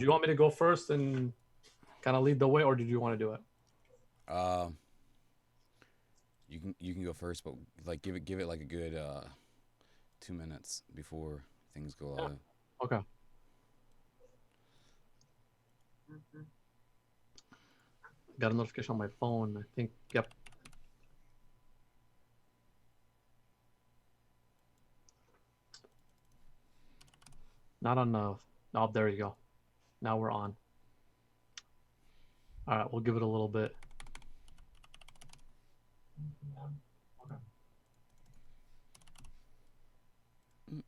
Do you want me to go first and kind of lead the way, or did you want to do it? Uh, you can go first, but like give it like a good 2 minutes before things go Yeah. live. Okay. Got a notification on my phone. I think. Yep. Not on the. Oh, there you go. Now we're on. All right. We'll give it a little bit. Okay.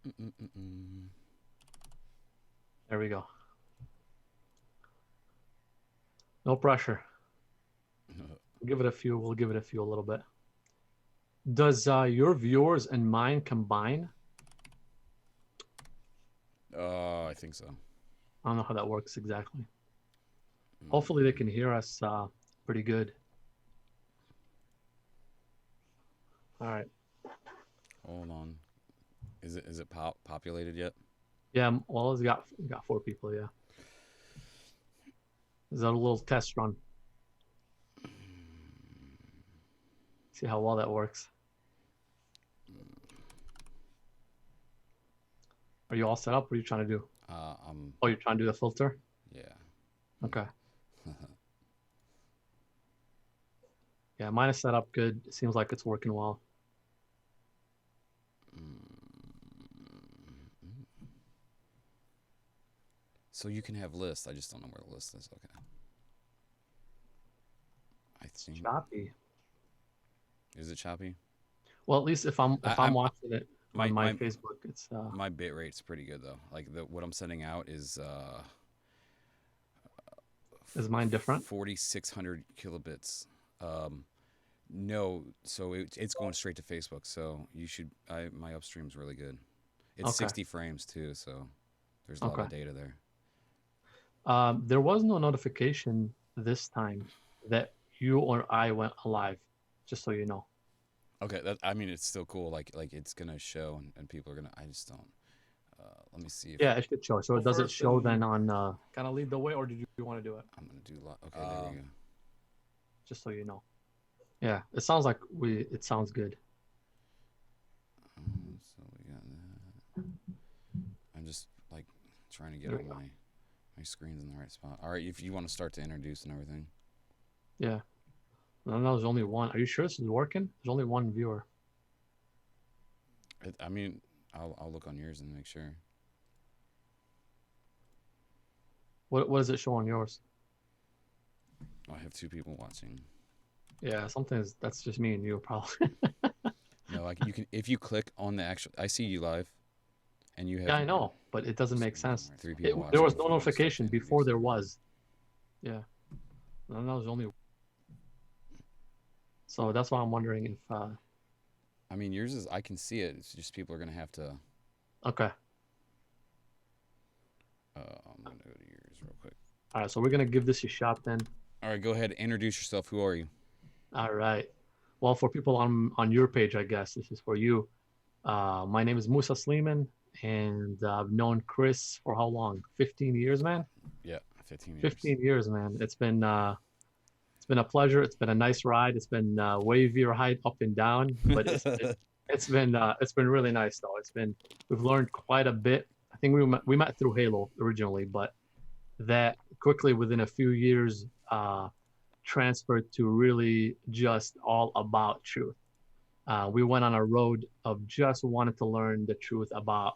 Mm-mm-mm-mm. There we go. No pressure. We'll give it a few. We'll give it a few a little bit. Does your viewers and mine combine? I think so. I don't know how that works exactly. Hopefully they Mm, can hear us pretty good. All right. hold on. Is it populated yet? Yeah. Well, we got 4 people. Yeah. Is that a little test run? See how well that works. Are you all set up? What are you trying to do? I'm Oh, you're trying to do the filter? yeah. Okay. Yeah, mine is set up good. It seems like it's working well. So you can have lists. I just don't know where the list is. Okay. I It's think choppy. is it choppy? Well, at least if I'm I'm watching it on my my my Facebook, it's my bit rate's pretty good though. Like the what I'm sending out is is mine different? 4600 kilobits. Um, no, so it's going straight to Facebook. So you should. My upstream's really good. It's Okay. 60 frames too, so there's a lot Okay. of data there. There was no notification this time that you or I went live, just so you know. Okay, I mean it's still cool. Like it's gonna show and people are gonna. I just don't. Let me see if Yeah, it should show. So go does it first show then and on kind of lead the way, or did you want to do it? I'm gonna do. Okay, there we go. Just so you know. Yeah, it sounds like we. It sounds good. So we got that. I'm just like trying to get There we all go. my screens in the right spot. All right, if you want to start to introduce and everything. Yeah. No, there's only one. Are you sure this is working? There's only one viewer. I mean, I'll look on yours and make sure. What does it show on yours? Oh, I have two people watching. Yeah, that's just me and you probably. No, like you can if you click on the actual. I see you live, and you Yeah, have I know, but it doesn't make screen. All sense. right, three people There watching. was If no you want to start to notification before introduce there and everything. was. Yeah, no, that was only. So that's why I'm wondering if. I mean, yours is. I can see it. It's just people are gonna have to. Okay. I'm gonna go to yours real quick. All right, so we're gonna give this a shot then. All right, go ahead. Introduce yourself. Who are you? All right. Well, for people on your page, I guess this is for you. My name is Moussa Sleeman, and I've known Chris for how long? 15 years, man. Yeah, 15 years. 15 years, man. It's been a pleasure. It's been a nice ride. It's been wavy ride up and down, but it's been really nice though. We've learned quite a bit. I think we met through Halo originally, but that quickly within a few years transferred to really just all about truth. We went on a road of just wanting to learn the truth about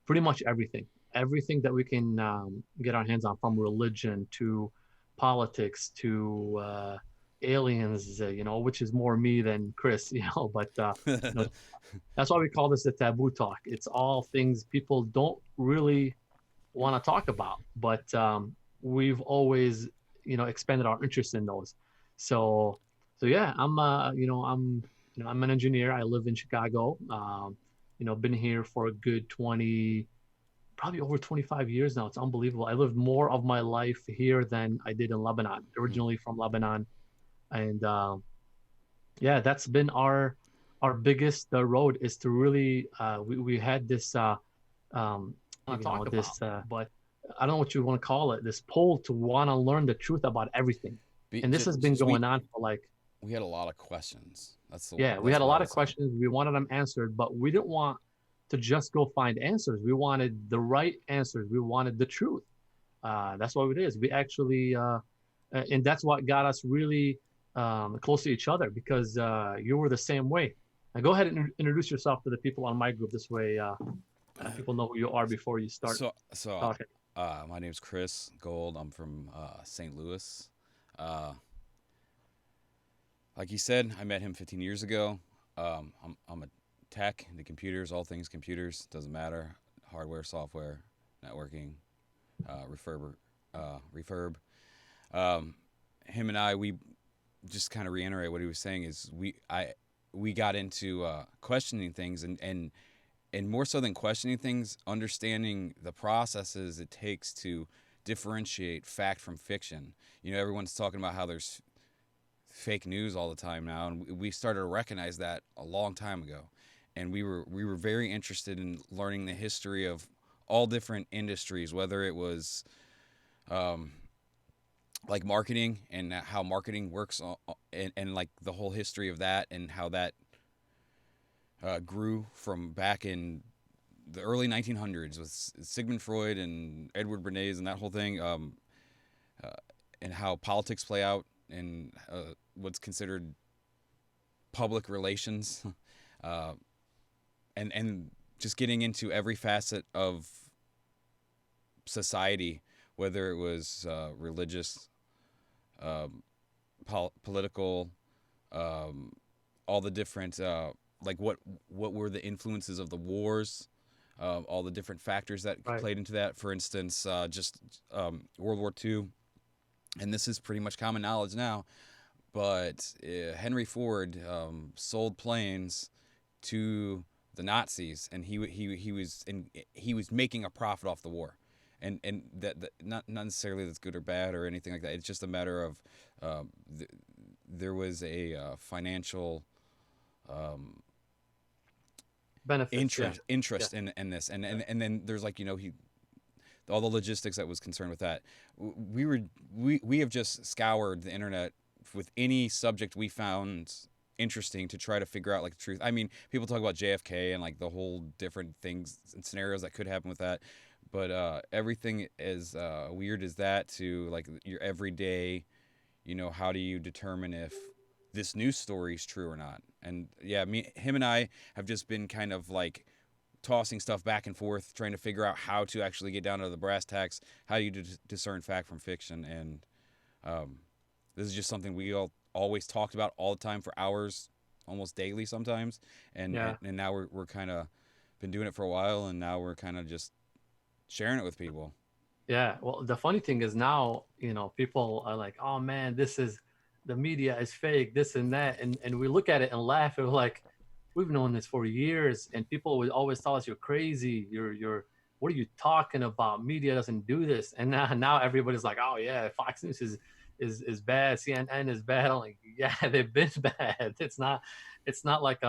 pretty much everything that we can get our hands on, from religion to politics to aliens, which is more me than Chris, but you know, that's why we call this the taboo talk. It's all things people don't really want to talk about, but we've always, expanded our interest in those. So, so yeah, I'm an engineer. I live in Chicago. Been here for a good 20, probably over 25 years now. It's unbelievable. I lived more of my life here than I did in Lebanon. Originally from Lebanon, and yeah, that's been our biggest road, is to really we had this um, Want to talk about, this but I don't know what you want to call it, this pull to want to learn the truth about everything. And this has been Just going on for like, we had a lot of questions. yeah, we That's had a what I lot of would say. questions. We wanted them answered, but we didn't want to just go find answers. We wanted the right answers. We wanted the truth. That's what it is. We actually, and that's what got us really close to each other because you were the same way. Now go ahead and introduce yourself to the people on my group. This way, people know who you are before you start So talking. my name's Chris Gould. I'm from St. Louis. Uh, like you said, I met him 15 years ago. I'm a tech into computers, all things computers. Doesn't matter, hardware, software, networking, refurb. Um, him and I, we just kind of reiterate what he was saying is we got into questioning things and more so than questioning things, understanding the processes it takes to differentiate fact from fiction. You know, everyone's talking about how there's fake news all the time now, and we started to recognize that a long time ago. And we were very interested in learning the history of all different industries, whether it was um, like marketing and how marketing works, and like the whole history of that and how that grew from back in the early 1900s with Sigmund Freud and Edward Bernays and that whole thing, uh, and how politics play out and what's considered public relations, uh, and just getting into every facet of society, whether it was religious, um, political, um, all the different like what were the influences of the wars, all the different factors that Right. played into that. For instance, just World War II, and this is pretty much common knowledge now. But Henry Ford sold planes to the Nazis, and he was making a profit off the war, and that not necessarily that's good or bad or anything like that. It's just a matter of there was a financial um, Benefits. Yeah. Yeah. interest in this, and then there's like he all the logistics that was concerned with that. We have just scoured the internet with any subject we found interesting to try to figure out like the truth. I mean, people talk about JFK and like the whole different things and scenarios that could happen with that, but everything as weird as that to like your everyday, how do you determine if this news story is true or not? And yeah, him and I have just been kind of like tossing stuff back and forth, trying to figure out how to actually get down to the brass tacks. How do you discern fact from fiction? And um, this is just something we all always talked about all the time for hours, almost daily sometimes. And Yeah. and now we're kind of been doing it for a while, and now we're kind of just sharing it with people. Yeah. Well, the funny thing is now, people are like, oh man, this is the media is fake, this and that. And we look at it and laugh. And we're like, we've known this for years. And people would always tell us, you're crazy. What are you talking about? Media doesn't do this. And now everybody's like, oh yeah, Fox News is bad. CNN is bad. I'm like, yeah, they've been bad. It's not like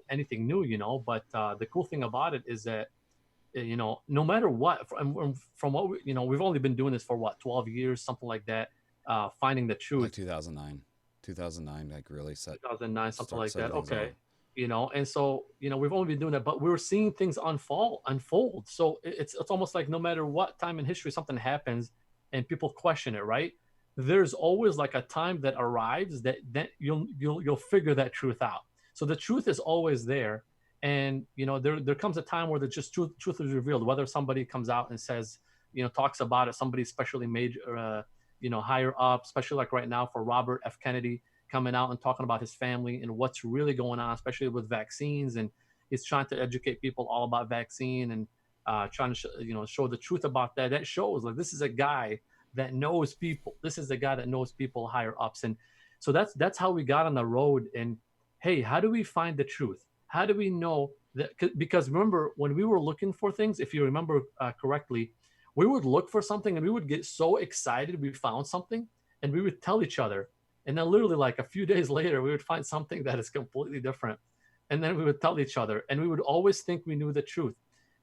anything new, but the cool thing about it is that no matter what, from what we've only been doing this for what 12 years, something like that, finding the Like truth. 2009, like really 2009, something like started that. things off. Okay, and so we've only been doing that, but we're seeing things unfold. So it's almost like no matter what time in history something happens, and people question it, right? There's always like a time that arrives that you'll figure that truth out. So the truth is always there, and there comes a time where the just truth is revealed. Whether somebody comes out and says, talks about it, somebody especially major, higher up, especially like right now for Robert F. Kennedy coming out and talking about his family and what's really going on, especially with vaccines. And he's trying to educate people all about vaccine and trying to show the truth about that. That shows like this is a guy that knows people. This is the guy that knows people higher ups, and so that's how we got on the road. And hey, how do we find the truth? How do we know that? Because remember when we were looking for things, if you remember correctly, we would look for something and we would get so excited we found something, and we would tell each other, and then literally like a few days later we would find something that is completely different, and then we would tell each other, and we would always think we knew the truth.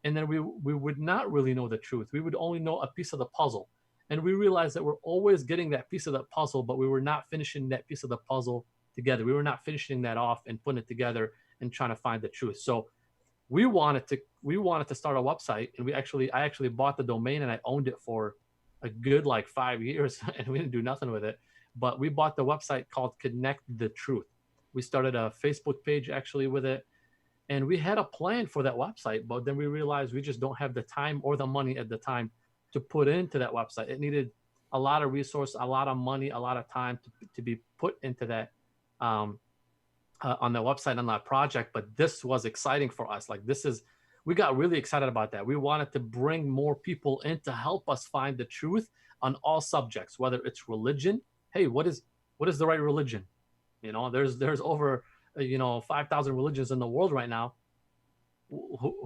and then we would not really know the truth. We would only know a piece of the puzzle, and we realized that we're always getting that piece of the puzzle, but we were not finishing that piece of the puzzle together. We were not finishing that off and putting it together and trying to find the truth. So we wanted to start a website, and I actually bought the domain, and I owned it for a good like 5 years, and we didn't do nothing with it. But we bought the website called Connect the Truth. We started a Facebook page actually with it, and we had a plan for that website, but then we realized we just don't have the time or the money at the time to put into that website. It needed a lot of resource, a lot of money, a lot of time to be put into that, um, on the website on that project. But this was exciting for us. Like, we got really excited about that. We wanted to bring more people in to help us find the truth on all subjects, whether it's religion. Hey, what is the right religion? There's over 5,000 religions in the world right now.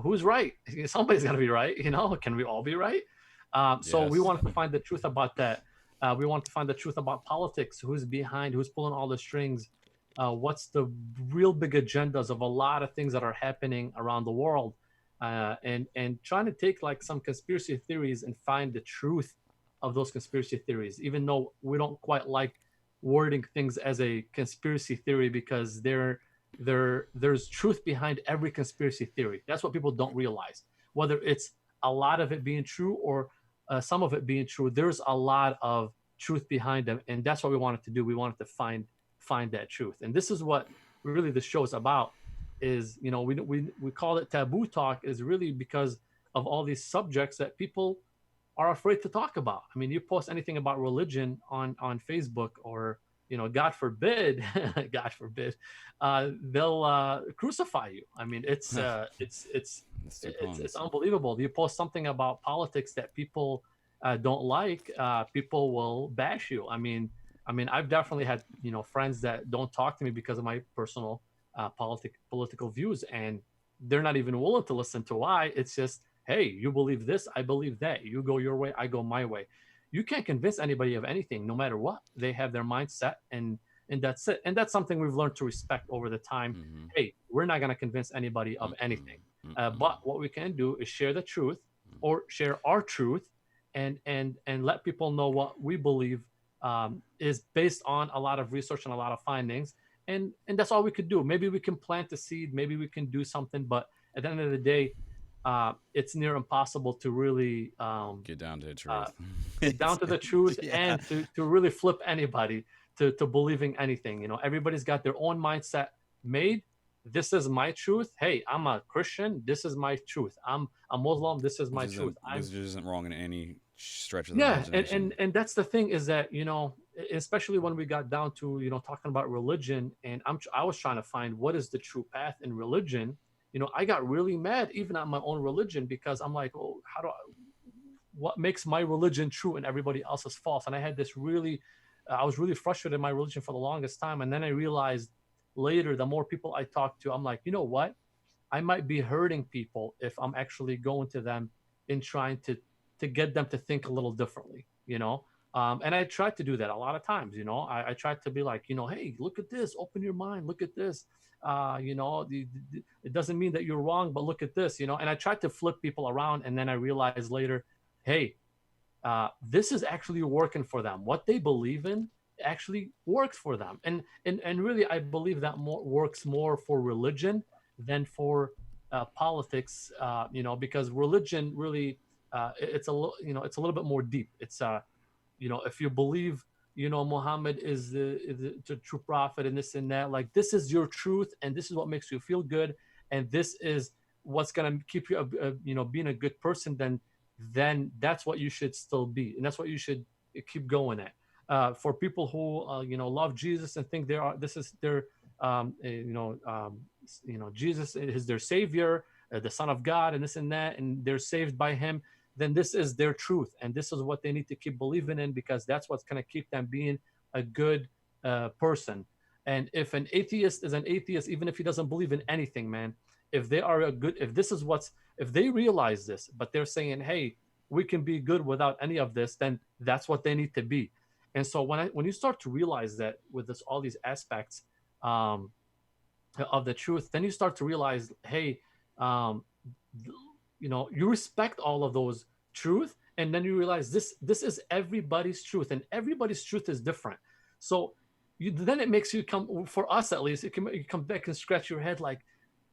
Who's right? Somebody's got to be right. Can we all be right? So we Yes. wanted to find the truth about that. We want to find the truth about politics. Who's behind? Who's pulling all the strings? What's the real big agendas of a lot of things that are happening around the world? And trying to take like some conspiracy theories and find the truth of those conspiracy theories, even though we don't quite like wording things as a conspiracy theory, because there's truth behind every conspiracy theory. That's what people don't realize. Whether it's a lot of it being true or some of it being true, there's a lot of truth behind them, and that's what we wanted to do. We wanted to find that truth, and this is what really the show is about. Is we call it taboo talk, is really because of all these subjects that people are afraid to talk about. I mean, you post anything about religion on Facebook, or God forbid, God forbid, they'll crucify you. I mean, That's two it's puns. unbelievable. You post something about politics that people don't like, people will bash you. I mean, I've definitely had friends that don't talk to me because of my personal political views, and they're not even willing to listen to why. It's just, hey, you believe this, I believe that. You go your way, I go my way. You can't convince anybody of anything, no matter what. They have their mindset, and that's it. And that's something we've learned to respect over the time. Mm-hmm. Hey, we're not going to convince anybody of Mm-mm. anything, Mm-mm. but what we can do is share the truth, or share our truth, and let people know what we believe, is based on a lot of research and a lot of findings. And that's all we could do. Maybe we can plant the seed, maybe we can do something, but at the end of the day, it's near impossible to really Get down to the uh, truth. get down to the truth, Yeah. and to really flip anybody to believing anything. Everybody's got their own mindset made. This is my truth. Hey, I'm a Christian. This is my truth. I'm a Muslim. This is Which my truth. isn't which isn't wrong in any stretch of the Yeah, and, imagination. and and that's the thing, is that especially when we got down to talking about religion, and I was trying to find what is the true path in religion. I got really mad even at my own religion, because I'm like, oh, what makes my religion true and everybody else is false? And I was really frustrated in my religion for the longest time, and then I realized later, the more people I talked to, I'm like, you know what, I might be hurting people if I'm actually going to them and trying to get them to think a little differently. And I tried to do that a lot of times. I tried to be like, hey, look at this, open your mind, look at this. It doesn't mean that you're wrong, but look at this. And I tried to flip people around, and then I realized later, hey, this is actually working for them. What they believe in actually works for them, and really, I believe that works more for religion than for politics. Because religion really, it's a little bit more deep. If you believe, Muhammad is the true prophet, and this and that, like, this is your truth, and this is what makes you feel good, and this is what's going to keep you being a good person, then that's what you should still be, and that's what you should keep going at. For people who love Jesus and think this is their Jesus is their savior, the Son of God, and this and that, and they're saved by Him, then this is their truth, and this is what they need to keep believing in, because that's what's going to keep them being a good person. And if an atheist is an atheist, even if he doesn't believe in anything, man, if they are a good, if they realize this, but they're saying, hey, we can be good without any of this, then that's what they need to be. And so when you start to realize that with all these aspects, um, of the truth, then you start to realize, hey, um, you respect all of those truth, and then you realize this is everybody's truth, and everybody's truth is different. So then it makes you come, for us at least, you come back and scratch your head like,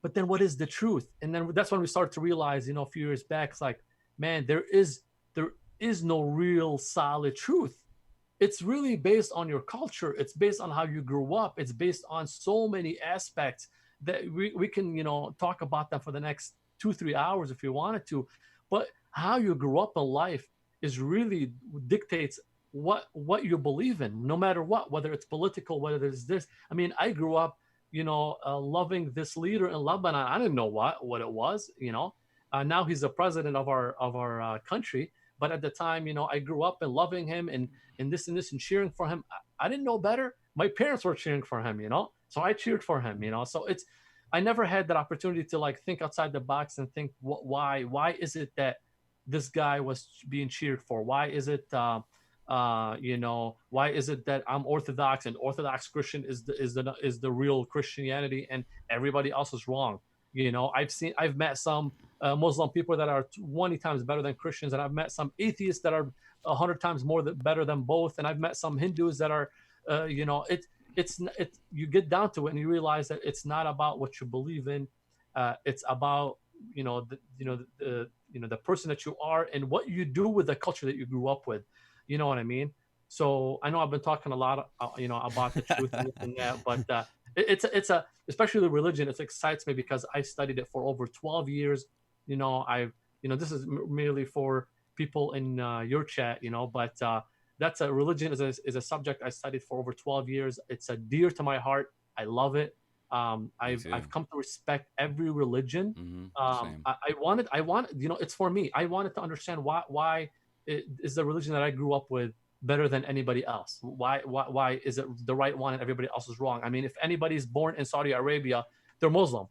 but then what is the truth? And then that's when we start to realize, a few years back, it's like, man, there is no real solid truth. It's really based on your culture. It's based on how you grew up. It's based on so many aspects that we can, talk about them for the next 2 3 hours if you wanted to. But how you grew up in life is really dictates what you believe in, no matter what, whether it's political, whether it's this. I mean, I grew up, loving this leader in Lebanon. I didn't know what it was. Now he's the president of our country. But at the time, I grew up and loving him, and this and this and cheering for him. I didn't know better. My parents were cheering for him, so I cheered for him, so I never had that opportunity to like think outside the box and think, why is it that this guy was being cheered for? Why is it why is it that I'm Orthodox, and Orthodox Christian is the real Christianity, and everybody else is wrong? I've met some Muslim people that are 20 times better than Christians, and I've met some atheists that are 100 times better than both, and I've met some Hindus that are, you get down to it and you realize that it's not about what you believe in. It's about the person that you are and what you do with the culture that you grew up with. You know what I mean? So I know I've been talking a lot, about the truth and this and that, but it's especially the religion. It excites me because I studied it for over 12 years. This is merely for people in your chat, but that's a religion is a subject I studied for over 12 years. It's a dear to my heart. I love it. I've come to respect every religion. Same. I wanted, it's for me. I wanted to understand why is the religion that I grew up with better than anybody else? Why is it the right one and everybody else is wrong? I mean, if anybody's born in Saudi Arabia, they're Muslim.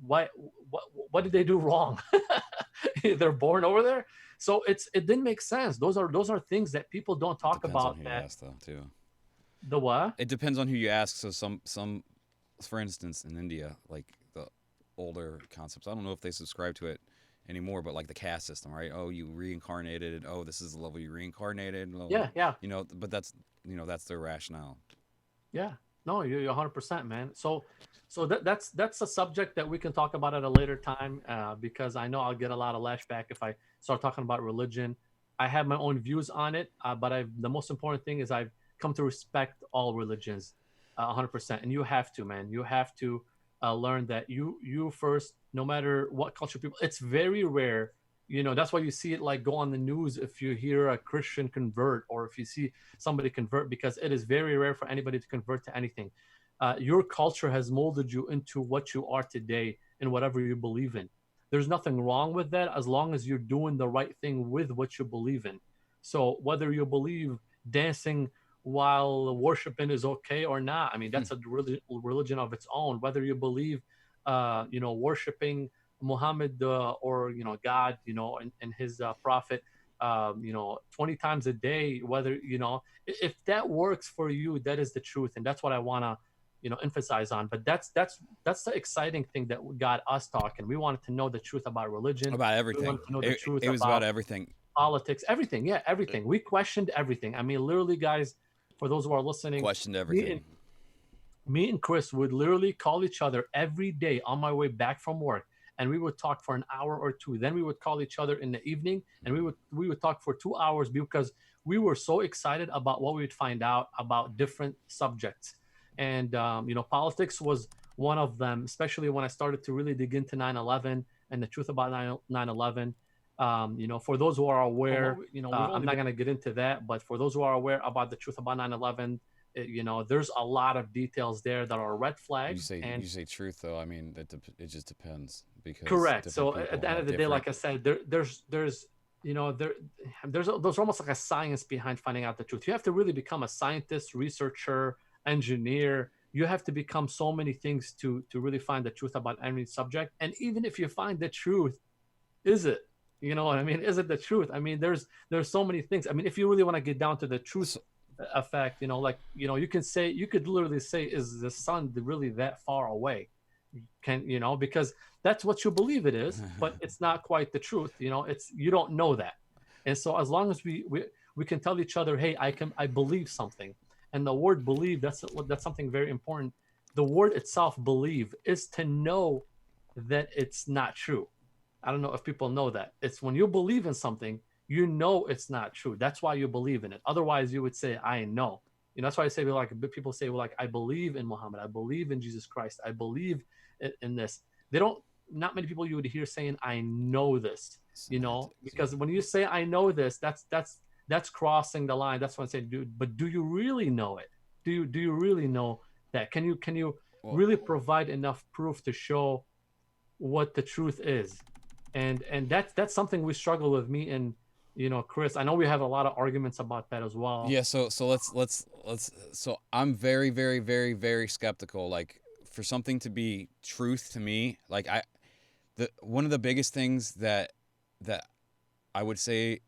Why? What did they do wrong? They're born over there, so it didn't make sense. Those are things that people don't talk Depends on about. who you That ask, though, too. the what? It depends on who you ask. So some, for instance, in India, like the older concepts, I don't know if they subscribe to it anymore, but like the caste system, right? Oh, you reincarnated. Oh, this is the level you reincarnated. Yeah, yeah, But that's their rationale. yeah. No, you're 100%, man. So that's a subject that we can talk about at a later time, because I know I'll get a lot of lashback if I start talking about religion. I have my own views on it, but the most important thing is I've come to respect all religions, 100%. And you have to, man. You have to learn that you first, no matter what culture people. It's very rare. That's why you see it like go on the news if you hear a Christian convert, or if you see somebody convert, because it is very rare for anybody to convert to anything. Your culture has molded you into what you are today and whatever you believe in. There's nothing wrong with that as long as you're doing the right thing with what you believe in. So whether you believe dancing while worshiping is okay or not, I mean, that's a religion of its own. Whether you believe, worshiping Muhammad, or God, and his prophet, 20 times a day, whether if that works for you, that is the truth, and that's what I want to emphasize on. But that's the exciting thing that got us talking. We wanted to know the truth about religion. About We everything. wanted to know the truth It was about everything. politics, everything. Yeah, everything. We questioned everything. I mean, literally, guys, for those who are listening, Questioned me everything. and me and Chris would literally call each other every day on my way back from work, and we would talk for an hour or two. Then we would call each other in the evening, and we would talk for 2 hours because we were so excited about what we would find out about different subjects. And politics was one of them, especially when I started to really dig into 9/11 and the truth about 9/11. For those who are aware, I'm not going to get into that, but for those who are aware about the truth about 9/11, there's a lot of details there that are red flags. And You say truth, though. I mean, it just depends, because correct. different So people at the end have of the day, different. like I said, there's almost like a science behind finding out the truth. You have to really become a scientist, researcher, engineer. You have to become so many things to really find the truth about any subject. And even if you find the truth, is it? You know what I mean? Is it the truth? I mean, there's so many things. I mean, if you really want to get down to the truth So, effect, like you could literally say, is the sun really that far away? Because that's what you believe it is, but it's not quite the truth. It's you don't know that. And so as long as we can tell each other, hey, I believe something. And the word believe, that's something very important. The word itself, believe, is to know that it's not true. I don't know if people know that. It's when you believe in something, you know it's not true. That's why you believe in it. Otherwise, you would say, I know. That's why I say, like, people say, well, like, I believe in Muhammad. I believe in Jesus Christ. I believe in this. They don't, not many people you would hear saying, I know this, Semantics, yeah. because when you say, I know this, that's crossing the line. That's what I'm saying, dude. But do you really know it? Do you really know that? Can you Well, really provide enough proof to show what the truth is? And that's something we struggle with, me and Chris. I know we have a lot of arguments about that as well. yeah. So let's. So I'm very, very, very, very skeptical. Like for something to be truth to me, like the one of the biggest things that I would say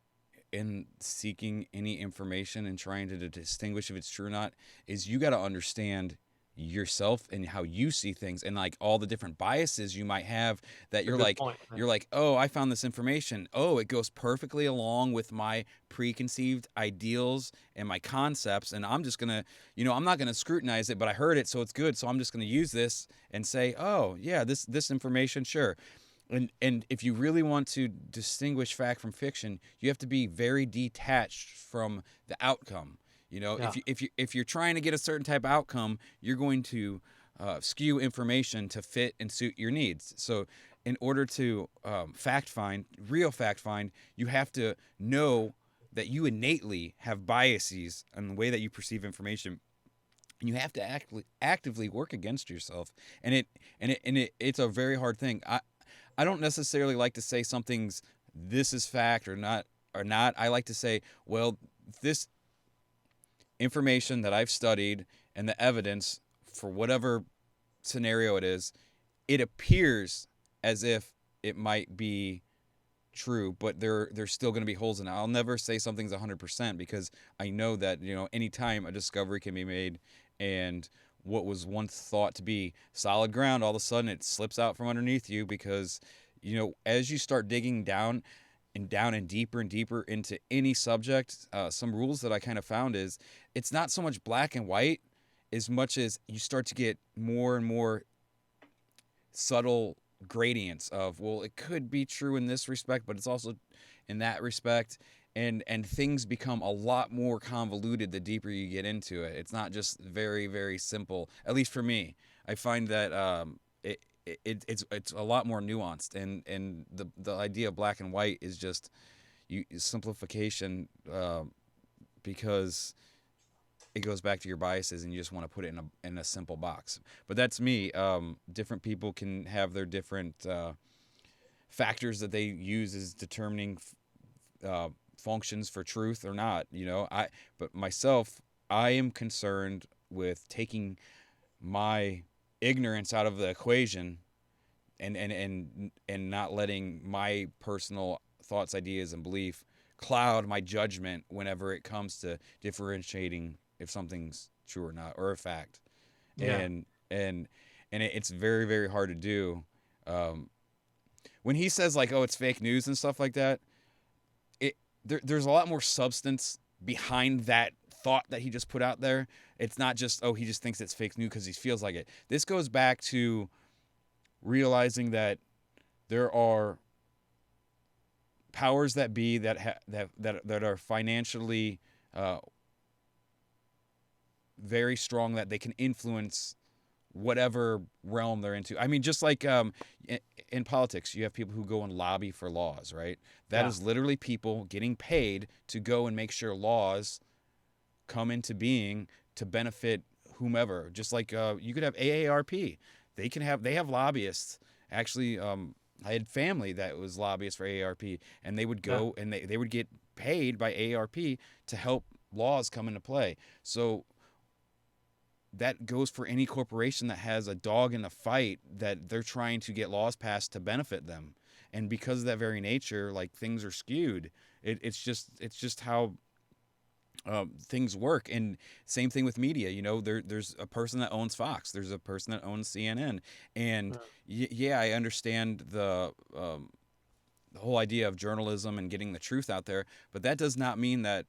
in seeking any information and trying to distinguish if it's true or not is you got to understand yourself and how you see things and like all the different biases you might have that It's a good point. you're like, oh, I found this information, oh, it goes perfectly along with my preconceived ideals and my concepts, and I'm just gonna, I'm not gonna scrutinize it, but I heard it, so it's good, so I'm just gonna use this and say, oh yeah, this information, sure. And if you really want to distinguish fact from fiction, you have to be very detached from the outcome. Yeah, If you're trying to get a certain type of outcome, you're going to skew information to fit and suit your needs. So, in order to real fact find, you have to know that you innately have biases in the way that you perceive information, and you have to actively work against yourself. It's a very hard thing. I don't necessarily like to say something's this is fact or not. I like to say, well, this information that I've studied and the evidence for whatever scenario it is, it appears as if it might be true, but there's still going to be holes in it. I'll never say something's 100% because I know that, anytime a discovery can be made and what was once thought to be solid ground, all of a sudden it slips out from underneath you because, as you start digging down and deeper into any subject, some rules that I kind of found is it's not so much black and white as much as you start to get more and more subtle gradients of, well, it could be true in this respect, but it's also in that respect. And things become a lot more convoluted the deeper you get into it. It's not just very, very simple. At least for me, I find that it's a lot more nuanced. And the idea of black and white is just simplification, because it goes back to your biases and you just want to put it in a simple box. But that's me. Different people can have their different factors that they use as determining functions for truth or not. But myself, I am concerned with taking my ignorance out of the equation and not letting my personal thoughts, ideas, and belief cloud my judgment whenever it comes to differentiating if something's true or not, or a fact. yeah, And it's very, very hard to do. When he says like, oh, it's fake news and stuff like that, there's a lot more substance behind that thought that he just put out there. It's not just, oh, he just thinks it's fake news because he feels like it. This goes back to realizing that there are powers that be that are financially very strong, that they can influence whatever realm they're into. I mean, just like in politics, you have people who go and lobby for laws, right? That yeah, is literally people getting paid to go and make sure laws come into being to benefit whomever. Just like you could have AARP. They have lobbyists. Actually, I had family that was lobbyists for AARP, and they would yeah, go and they would get paid by AARP to help laws come into play. So that goes for any corporation that has a dog in the fight, that they're trying to get laws passed to benefit them. And because of that very nature, like, things are skewed. It's just things work. And same thing with media. There's a person that owns Fox, there's a person that owns CNN, and yeah, I understand the whole idea of journalism and getting the truth out there, but that does not mean that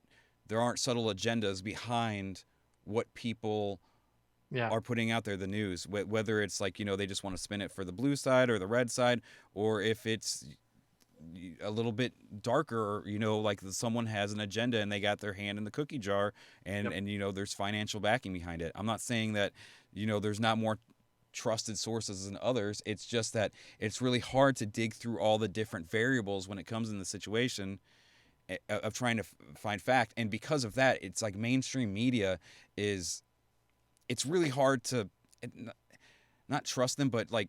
there aren't subtle agendas behind what people Yeah. are putting out there, the news, whether it's like, they just want to spin it for the blue side or the red side, or if it's a little bit darker, like someone has an agenda and they got their hand in the cookie jar, and Yep. and there's financial backing behind it. I'm not saying that there's not more trusted sources than others. It's just that it's really hard to dig through all the different variables when it comes in the situation of trying to find fact. And because of that, it's like mainstream media is, it's really hard to not trust them, but like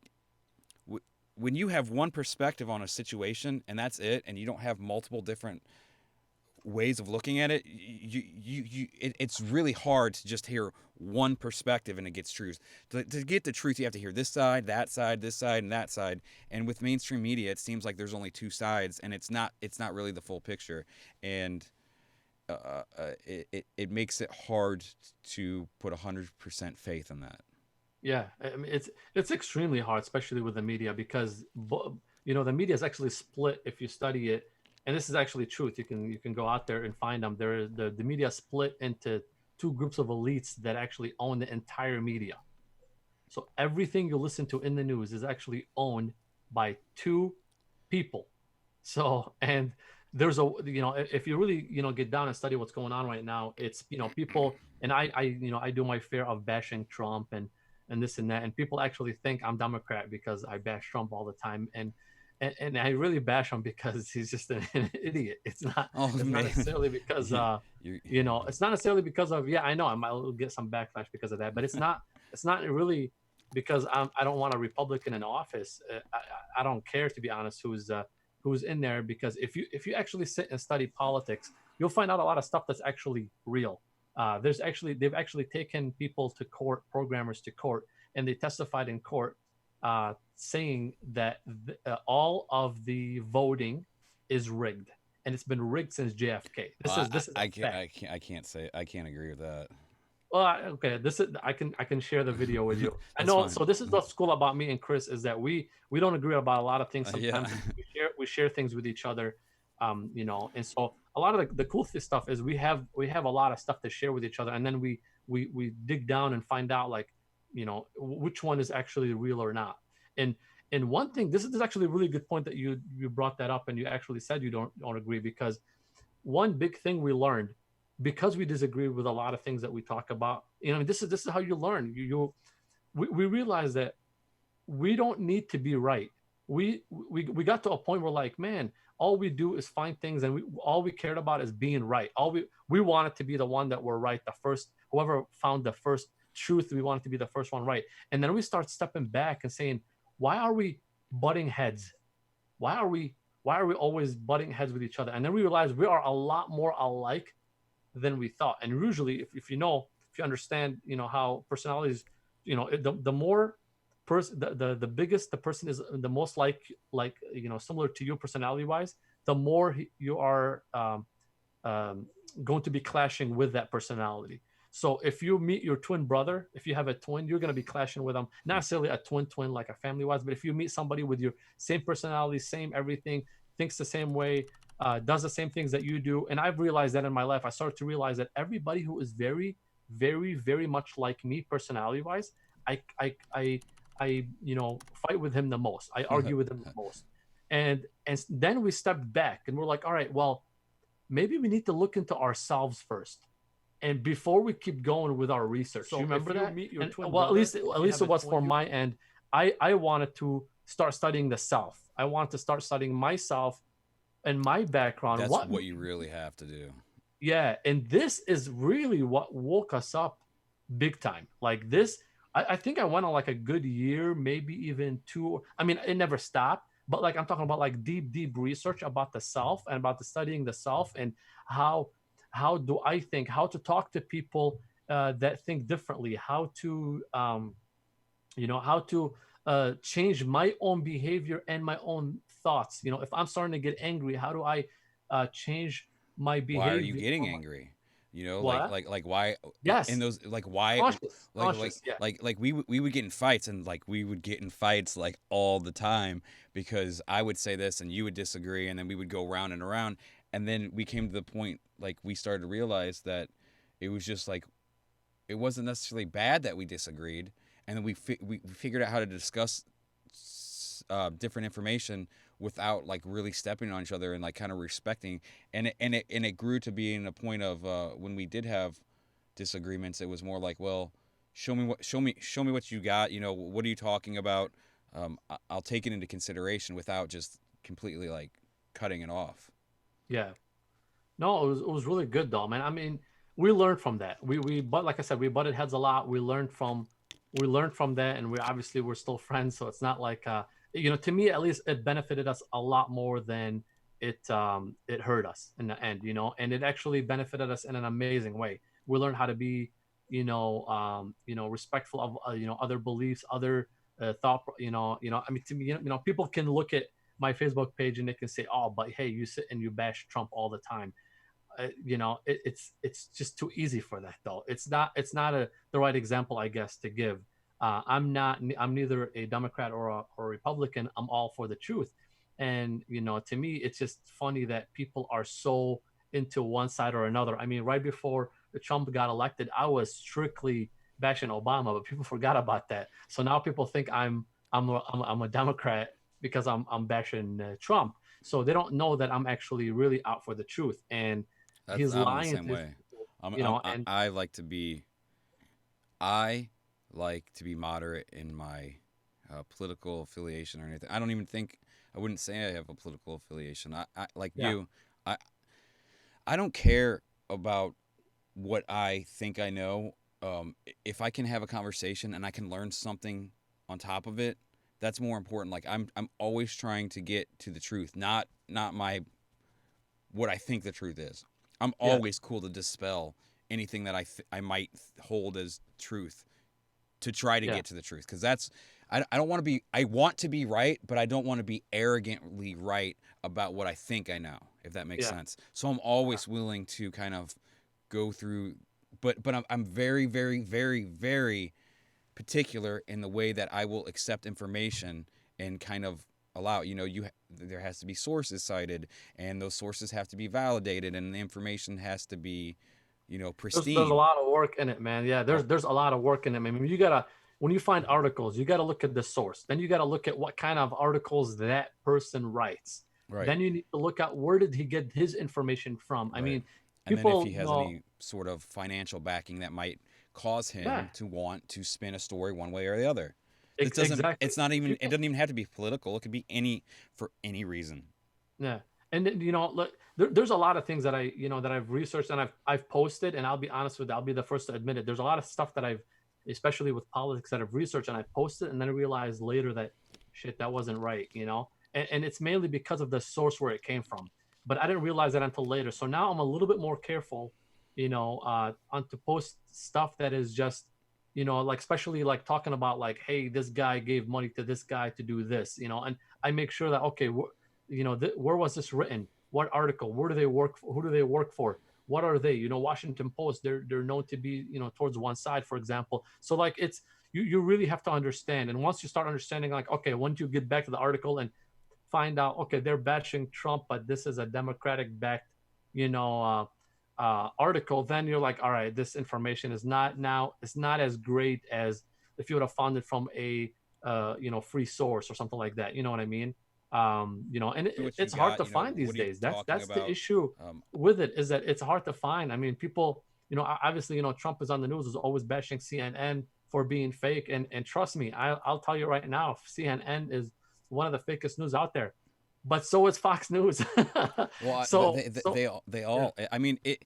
when you have one perspective on a situation and that's it, and you don't have multiple different ways of looking at it, it's really hard to just hear one perspective and it gets truth. To get the truth, you have to hear this side, that side, this side, and that side. And with mainstream media, it seems like there's only two sides, and it's not really the full picture. And it makes it hard to put 100% faith in that. Yeah, I mean it's extremely hard, especially with the media, because the media is actually split if you study it, and this is actually truth. You can go out there and find them. The media split into two groups of elites that actually own the entire media. So everything you listen to in the news is actually owned by two people. So, and there's if you really, get down and study what's going on right now, it's, people, and I do my fair of bashing Trump and this and that, and people actually think I'm Democrat because I bash Trump all the time, and I really bash him because he's just an idiot. Oh It's not man, necessarily because you it's not necessarily because of, yeah, I know I might get some backlash because of that, but it's not really because I don't want a Republican in office. I don't care, to be honest, who's in there, because if you actually sit and study politics, you'll find out a lot of stuff that's actually real. They've actually taken people to court, programmers to court, and they testified in court, saying that all of the voting is rigged, and it's been rigged since JFK. This I, is this is a I can't fact. I can't I can't say I can't agree with that. Well, okay, this is I can share the video with you. I That's know. fine. So this is what's cool about me and Chris, is that we don't agree about a lot of things Yeah. sometimes, and we share things with each other, And so a lot of the cool stuff is we have a lot of stuff to share with each other, and then we dig down and find out, like, which one is actually real or not. And and one thing, this is actually a really good point that you brought that up, and you actually said you don't agree, because one big thing we learned, because we disagree with a lot of things that we talk about, this is how you learn. We realize that we don't need to be right. We got to a point where, like, man, all we do is find things, and all we cared about is being right. All we wanted to be the one that were right, the first, whoever found the first truth, we wanted to be the first one right. And then we start stepping back and saying, why are we butting heads? Why are we always butting heads with each other? And then we realize we are a lot more alike than we thought. And usually, if you understand, how personalities, the more the biggest the person is, the most like similar to you personality wise, the more you are going to be clashing with that personality. So if you meet your twin brother, if you have a twin, you're going to be clashing with them. Not necessarily a twin like a family wise, but if you meet somebody with your same personality, same everything, thinks the same way, does the same things that you do. And I've realized that in my life. I started to realize that everybody who is very, very, very much like me personality wise, I fight with him the most. I argue with him the most. And then we stepped back and we're like, all right, well, maybe we need to look into ourselves first, and before we keep going with our research. So you remember that? Meet your twin well, brother, at least it was for my end. I wanted to start studying the self. I wanted to start studying myself and my background. That's what you really have to do. Yeah, and this is really what woke us up big time. Like this, I think I went on like a good year, maybe even two. I mean, it never stopped, but like I'm talking about like deep research about the self and about the studying the self, and how how do I think, how to talk to people that think differently, how to change my own behavior and my own thoughts. If I'm starting to get angry, how do I change my Why are you behavior? getting angry? You know, What? like why in Yes, those like why conscious. Yeah, like we would get in fights, and like we would get in fights like all the time because I would say this and you would disagree, and then we would go round and around, and then we came to the point like we started to realize that it was just like it wasn't necessarily bad that we disagreed, and then we figured out how to discuss different information without like really stepping on each other and like kind of respecting, and it grew to being a point of when we did have disagreements, it was more like, well, show me what you got, you know, what are you talking about, I'll take it into consideration without just completely like cutting it off. yeah. No, it was really good though, man. I mean, we learned from that. But like I said, we butted heads a lot. We learned from that, and we're still friends. So it's not like to me at least, it benefited us a lot more than it hurt us in the end. And it actually benefited us in an amazing way. We learned how to be, respectful of other beliefs, other thought. I mean, to me, people can look at my Facebook page and they can say, "Oh, but hey, you sit and you bash Trump all the time." It's just too easy for that though. It's not the right example, I guess, to give. I'm neither a Democrat or a Republican. I'm all for the truth. And to me, it's just funny that people are so into one side or another. I mean, right before Trump got elected, I was strictly bashing Obama, but people forgot about that. So now people think I'm a Democrat because I'm bashing Trump. So they don't know that I'm actually really out for the truth. And That's he's I'm the lying to same his way. people, and I like to be I like to be moderate in my political affiliation or anything. I don't even think I wouldn't say I have a political affiliation. I like yeah, you. I I don't care about what I think I know. If I can have a conversation and I can learn something on top of it, that's more important. Like I'm always trying to get to the truth, not my what I think the truth is. I'm yeah, always cool to dispel anything that I might hold as truth to try to yeah, get to the truth, because that's I don't want to be I want to be right, but I don't want to be arrogantly right about what I think I know, if that makes yeah, sense. So I'm always willing to kind of go through, but I'm very very very very particular in the way that I will accept information and kind of allow, there has to be sources cited, and those sources have to be validated, and the information has to be, there's a pristine. lot of work in it, man. Yeah, Oh, there's a lot of work in it. I mean, you gotta when you find articles, you gotta look at the source. Then you gotta look at what kind of articles that person writes. right. Then you need to look at where did he get his information from. I Right. mean, And then if he people, has any sort of financial backing that might cause yeah, him to want to spin a story one way or the other. This doesn't exactly. it's not even it People, doesn't even have to be political. It could be any for any reason. Yeah, and then, look, there's a lot of things that I've researched and I've posted, and I'll be honest with you, I'll be the first to admit it. There's a lot of stuff that especially with politics, that I've researched and I've posted, and then I realized later that shit, that wasn't right, and it's mainly because of the source where it came from. But I didn't realize that until later. So now I'm a little bit more careful, on to post stuff that is just, like especially like talking about like, hey, this guy gave money to this guy to do this, and I make sure that okay, where was this written? What article? Where do they work? Who do they work for? What are they? Washington Post. They're known to be towards one side, for example. So like you really have to understand. And once you start understanding, like okay, once you get back to the article and find out, okay, they're bashing Trump, but this is a Democratic backed, article, then you're like, all right, this information is not now, it's not as great as if you would have found it from a, free source or something like that. You know what I mean? And What you it's hard got, to find these what are you days. That's talking that's the about? issue Um, with it, is that it's hard to find. I mean, people, obviously, Trump is on the news, is always bashing CNN for being fake, and trust me, I'll tell you right now, CNN is one of the fakest news out there, but so is Fox News. well, so so they yeah, all. I mean, it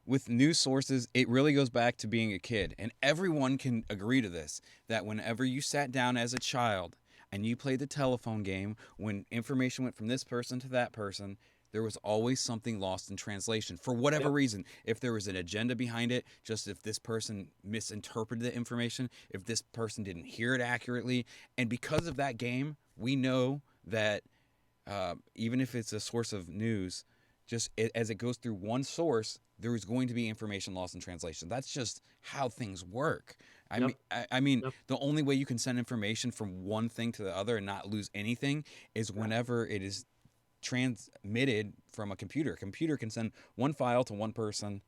with news sources, it really goes back to being a kid, and everyone can agree to this. That whenever you sat down as a child and you played the telephone game, when information went from this person to that person, there was always something lost in translation for whatever yep, reason. If there was an agenda behind it, just if this person misinterpreted the information, if this person didn't hear it accurately, and because of that game, we know that even if it's a source of news, as it goes through one source, there is going to be information lost in translation. That's just how things work. Yep. I mean, Yep. the only way you can send information from one thing to the other and not lose anything is Yeah. whenever it is transmitted from a computer. A computer can send one file to one person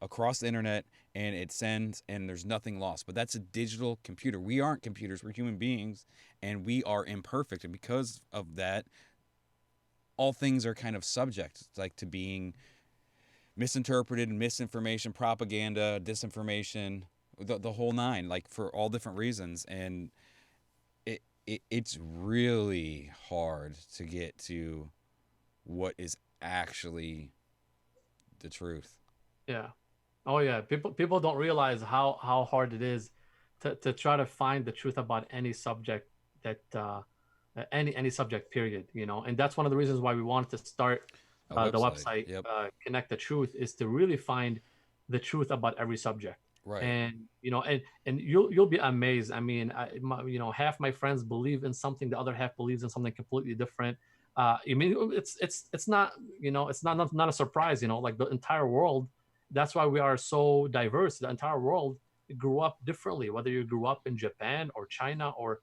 across the internet, and it sends, and there's nothing lost. But that's a digital computer. We aren't computers, we're human beings, and we are imperfect. And because of that, all things are kind of subject like to being misinterpreted, misinformation, propaganda, disinformation, the whole nine, like for all different reasons. And it's really hard to get to what is actually the truth. Yeah. Oh yeah. People don't realize how hard it is to try to find the truth about any subject that any subject period, you know. And that's one of the reasons why we wanted to start A the website. website Yep. Connect the Truth, is to really find the truth about every subject. Right. And you know, and you'll be amazed. I mean, you know, half my friends believe in something, the other half believes in something completely different. I mean, it's not, you know, it's not a surprise, you know, like the entire world. That's why we are so diverse. The entire world grew up differently, whether you grew up in Japan or China or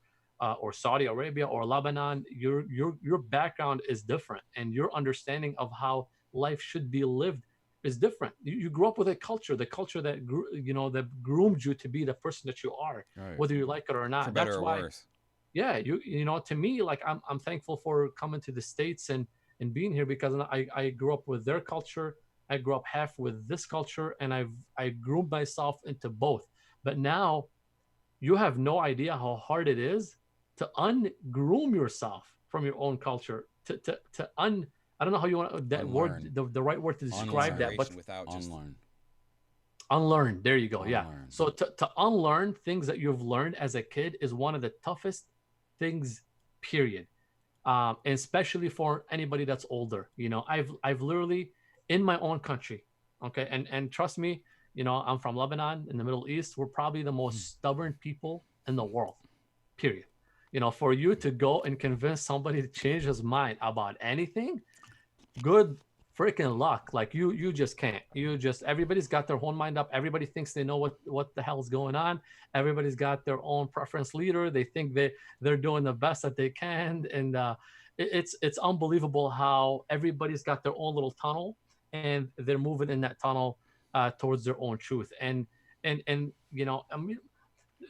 Saudi Arabia or Lebanon. Your background is different, and your understanding of how life should be lived is different. You grew up with a culture, the culture that you know, that groomed you to be the person that you are, Right. whether you like it or For not. better That's or why, worse. yeah, you know, to me, like I'm thankful for coming to the States and being here, because I grew up with their culture. I grew up half with this culture, and I groomed myself into both. But now you have no idea how hard it is to ungroom yourself from your own culture, to I don't know how you want that Unlearn. word, the right word to describe Unlearn. that, but Without just Unlearn. unlearn. There you go. Yeah. Unlearn. So to unlearn things that you've learned as a kid is one of the toughest things, period. And especially for anybody that's older. You know, I've literally, in my own country, okay, and trust me, you know, I'm from Lebanon in the Middle East. We're probably the most stubborn people in the world. Period. You know, for you to go and convince somebody to change his mind about anything, good freaking luck. Like you just can't. You just, everybody's got their own mind up. Everybody thinks they know what the hell's going on. Everybody's got their own preference leader. They think they're doing the best that they can. And it's unbelievable how everybody's got their own little tunnel, and they're moving in that tunnel towards their own truth. And you know, I mean,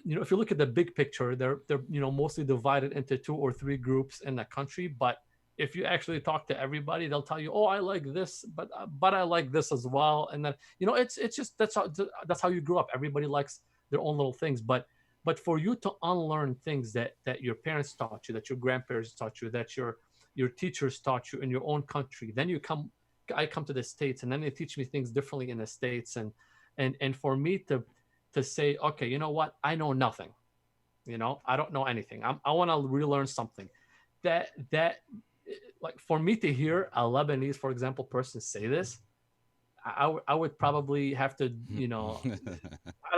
you know, if you look at the big picture, they're you know, mostly divided into two or three groups in the country. But if you actually talk to everybody, they'll tell you, "Oh, I like this, but I like this as well." And then, you know, it's just that's how you grew up. Everybody likes their own little things. But for you to unlearn things that your parents taught you, that your grandparents taught you, that your teachers taught you in your own country, then I come to the States, and then they teach me things differently in the States. And for me to say, okay, you know what, I know nothing, you know, I don't know anything, I want to relearn something. That like, for me to hear a Lebanese, for example, person say this, I would probably have to, you know,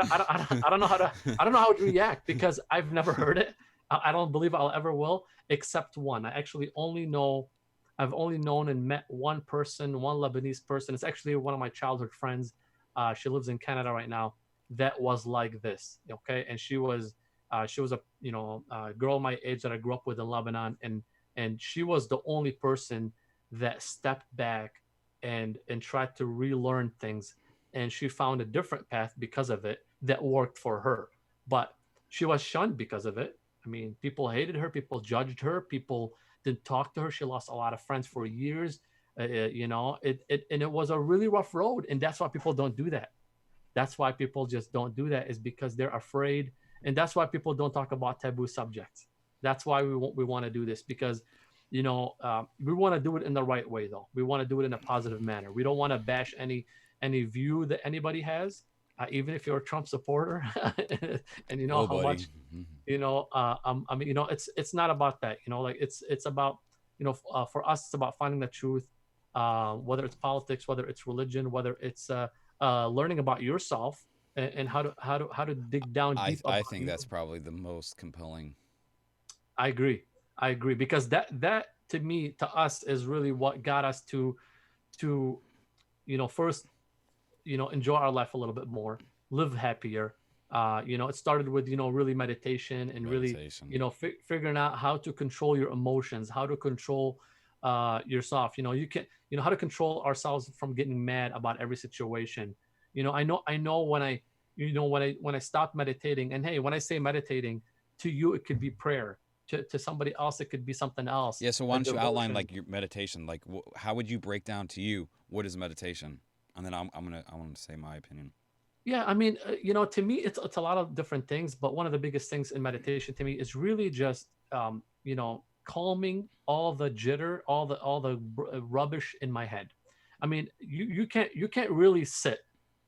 I don't know how to, I don't know how to react, because I've never heard it. I don't believe I'll ever will, except one. I actually only know, I've only known and met one person, one Lebanese person. It's actually one of my childhood friends. She lives in Canada right now. That was like this, okay, and she was a, you know, girl my age that I grew up with in Lebanon, and she was the only person that stepped back and tried to relearn things, and she found a different path because of it that worked for her. But she was shunned because of it. I mean, people hated her, people judged her, people didn't talk to her. She lost a lot of friends for years. You know, and it was a really rough road, and that's why people don't do that. That's why people just don't do that, is because they're afraid. And that's why people don't talk about taboo subjects. That's why we want to do this, because you know, we want to do it in the right way, though. We want to do it in a positive manner. We don't want to bash any view that anybody has, even if you're a Trump supporter. And you know Whoa, how buddy. much, you know, I mean, you know, it's not about that, you know, like it's about, you know, for us, it's about finding the truth, whether it's politics, whether it's religion, whether it's learning about yourself, and how to dig down deep I about think you. that's probably the most compelling. I agree. I agree, because that to me, to us, is really what got us to, first, enjoy our life a little bit more, live happier. It started with, really meditation and really, Meditation. figuring out how to control your emotions, how to control yourself. You can, how to control ourselves from getting mad about every situation. I know when I stopped meditating, and hey, when I say meditating, to you it could be prayer, to somebody else it could be something else, Yeah. So why a don't you outline devotion. like your meditation? Like, how would you break down to you what is meditation? And then I want to say my opinion. Yeah, I mean, to me, it's a lot of different things, but one of the biggest things in meditation to me is really just, calming all the jitter, all the rubbish in my head. I mean, you can't really sit,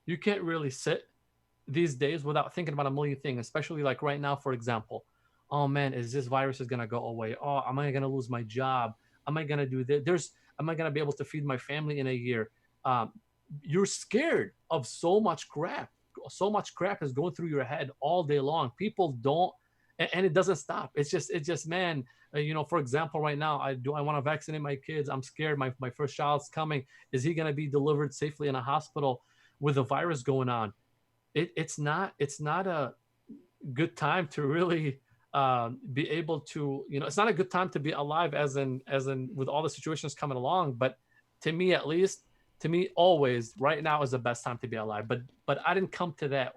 you can't really sit these days without thinking about a million things, especially like right now, for example. Oh man, is this virus is gonna go away? Oh, am I gonna lose my job? Am I gonna do this? Am I gonna be able to feed my family in a year? Um, you're scared of so much crap. So much crap is going through your head all day long. People don't, and it doesn't stop. It's just, man. For example, right now, I want to vaccinate my kids. I'm scared. My first child's coming. Is he gonna be delivered safely in a hospital with a virus going on? It's not a good time to really be able to, it's not a good time to be alive, as in with all the situations coming along. But to me, at least, to me, always right now is the best time to be alive. But I didn't come to that,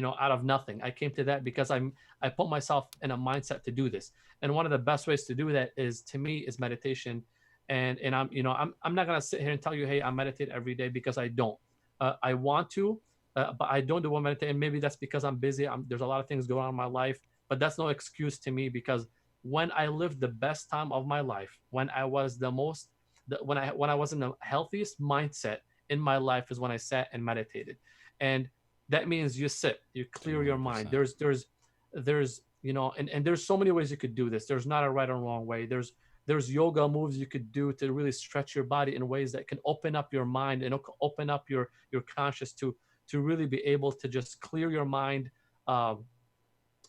out of nothing. I came to that because I put myself in a mindset to do this. And one of the best ways to do that is, to me, is meditation. And I'm not gonna sit here and tell you, hey, I meditate every day, because I don't. I want to, but I don't do one meditate. And maybe that's because I'm busy. There's a lot of things going on in my life, but that's no excuse to me, because when I lived the best time of my life, when I was when I was in the healthiest mindset in my life, is when I sat and meditated. And that means you sit, you clear your mind. 200%. And there's so many ways you could do this. There's not a right or wrong way. There's yoga moves you could do to really stretch your body in ways that can open up your mind and open up your conscious to really be able to just clear your mind, um,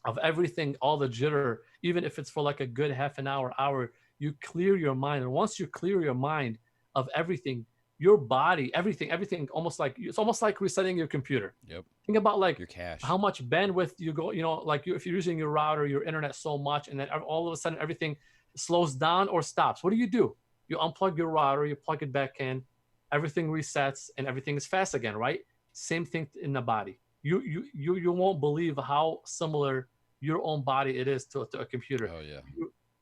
of everything, all the jitter. Even if it's for like a good half an hour, you clear your mind. And once you clear your mind of everything, your body, everything, almost like it's almost like resetting your computer. Yep. Think about like Your cash. how much bandwidth you go, like if you're using your router, your internet so much, and then all of a sudden everything slows down or stops. What do? You unplug your router, you plug it back in, everything resets, and everything is fast again, right? Same thing in the body. You won't believe how similar your own body it is to a computer. Oh yeah.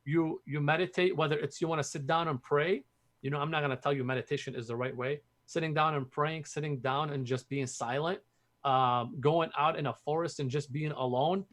You meditate, whether it's you want to sit down and pray. I'm not going to tell you meditation is the right way. Sitting down and praying, sitting down and just being silent, going out in a forest and just being alone.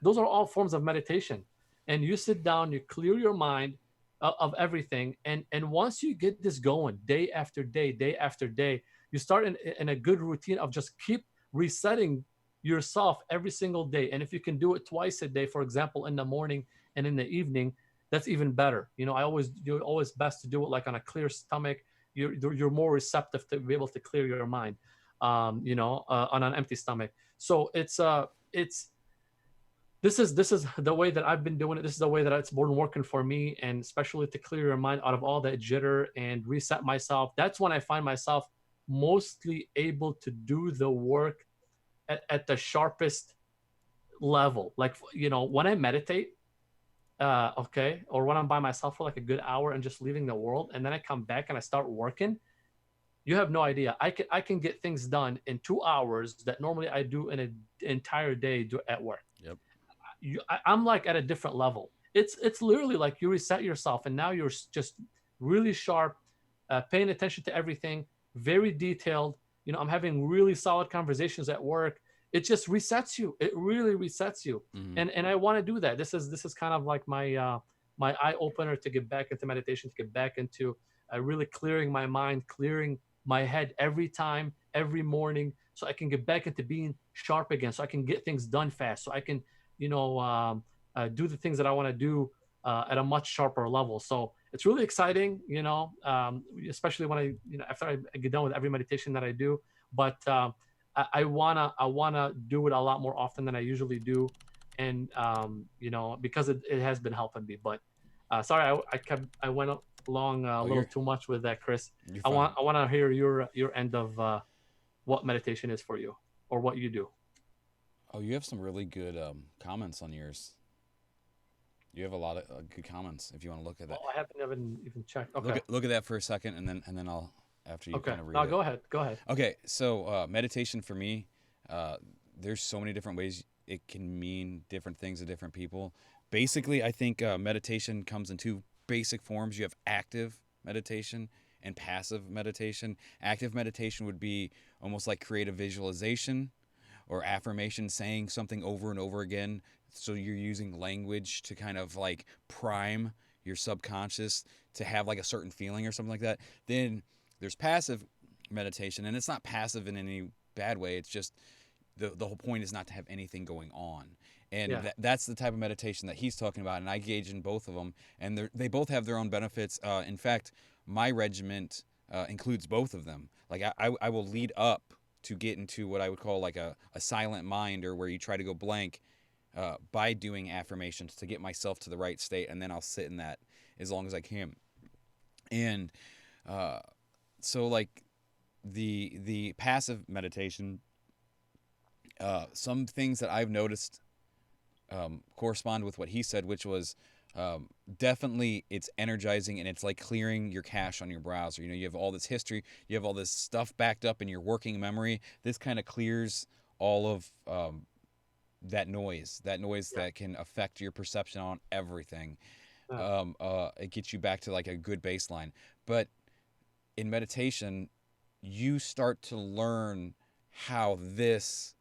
Those are all forms of meditation. And you sit down, you clear your mind of everything, and once you get this going, day after day, you start in a good routine of just keep resetting yourself every single day. And if you can do it twice a day, for example, in the morning and in the evening, that's even better. You're always best to do it like on a clear stomach. You're more receptive to be able to clear your mind, on an empty stomach. So it's this is the way that I've been doing it. This is the way that it's been working for me, and especially to clear your mind out of all that jitter and reset myself. That's when I find myself mostly able to do the work at the sharpest level. Like, when I meditate, okay, or when I'm by myself for like a good hour and just leaving the world, and then I come back and I start working. You have no idea. I can get things done in 2 hours that normally I do in an entire day at work. Yep. I'm like at a different level. It's literally like you reset yourself, and now you're just really sharp, paying attention to everything, very detailed. I'm having really solid conversations at work. It just resets you. It really resets you. Mm-hmm. And I want to do that. This is kind of like my eye opener to get back into meditation, to get back into really clearing my mind, clearing my head every time, every morning, so I can get back into being sharp again, so I can get things done fast, so I can do the things that I want to do at a much sharper level. So it's really exciting, especially when after I get done with every meditation that I do. But I wanna do it a lot more often than I usually do, and because it has been helping me. But sorry, I went along a Oh, little too much with that, Chris. you're I want fine. I want to hear your end of what meditation is for you or what you do. Oh, you have some really good comments on yours. You have a lot of good comments. If you want to look at Oh, that, I haven't even checked. Okay. look at that for a second, and then I'll after you Okay. kind of read Now it. go ahead. Go ahead. Okay, so meditation for me, uh, there's so many different ways it can mean different things to different people. Basically, I think meditation comes in two basic forms. You have active meditation and passive meditation. Active meditation would be almost like creative visualization or affirmation, saying something over and over again. So you're using language to kind of like prime your subconscious to have like a certain feeling or something like that. Then there's passive meditation, and it's not passive in any bad way. It's just the whole point is not to have anything going on. And Yeah. that's the type of meditation that he's talking about, and I gauge in both of them, and they both have their own benefits. In fact, my regiment includes both of them. Like I will lead up to get into what I would call like a silent mind, or where you try to go blank by doing affirmations to get myself to the right state, and then I'll sit in that as long as I can. And uh, so like the passive meditation, some things that I've noticed correspond with what he said, which was definitely it's energizing, and it's like clearing your cache on your browser. You know, you have all this history, you have all this stuff backed up in your working memory. This kind of clears all of that noise Yeah. that can affect your perception on everything. Yeah. It gets you back to like a good baseline. But in meditation, you start to learn how this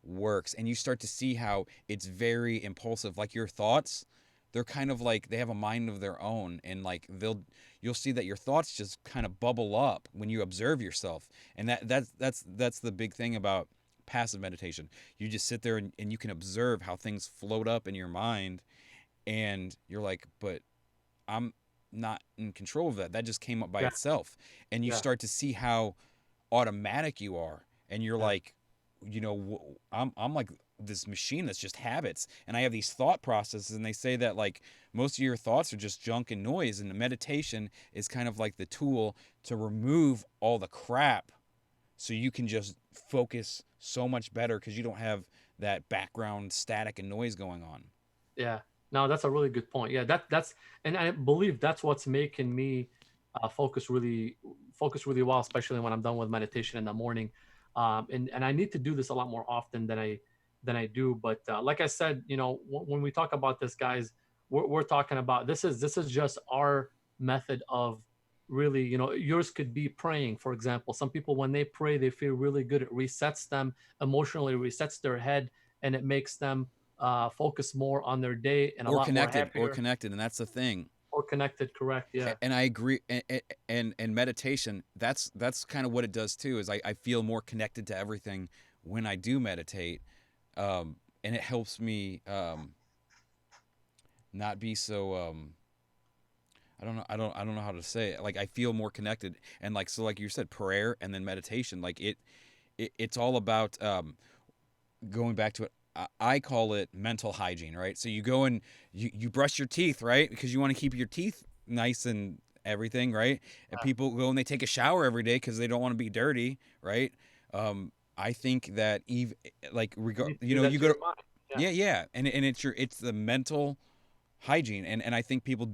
works, and you start to see how it's very impulsive. Like your thoughts, they're kind of like they have a mind of their own, and like you'll see that your thoughts just kind of bubble up when you observe yourself. And that's the big thing about passive meditation. You just sit there, and you can observe how things float up in your mind, and you're like, but I'm not in control of that. That just came up by Yeah. itself. And you Yeah. start to see how automatic you are. And you're Yeah. like, I'm like this machine that's just habits. And I have these thought processes, and they say that like most of your thoughts are just junk and noise. And the meditation is kind of like the tool to remove all the crap so you can just focus so much better because you don't have that background static and noise going on. Yeah. No, that's a really good point. Yeah, that's and I believe that's what's making me focus really well, especially when I'm done with meditation in the morning. And I need to do this a lot more often than I do. But like I said, when we talk about this, guys, we're talking about this is just our method of really, yours could be praying, for example. Some people when they pray, they feel really good. It resets them emotionally, resets their head, and it makes them focus more on their day and a lot more Or happier connected, and that's the thing. or connected. Correct. Yeah. And I agree. And meditation, that's kind of what it does too. Is I feel more connected to everything when I do meditate, and it helps me not be so. I don't know how to say it. Like I feel more connected, and like so, like you said, prayer and then meditation. Like it's all about going back to it. I call it mental hygiene, right? So you go and you brush your teeth, right? Because you want to keep your teeth nice and everything, right? And people go and they take a shower every day because they don't want to be dirty, right? I think that even like You regard, need to do that you to go to your mind. Yeah. yeah, and it's the mental hygiene, and I think people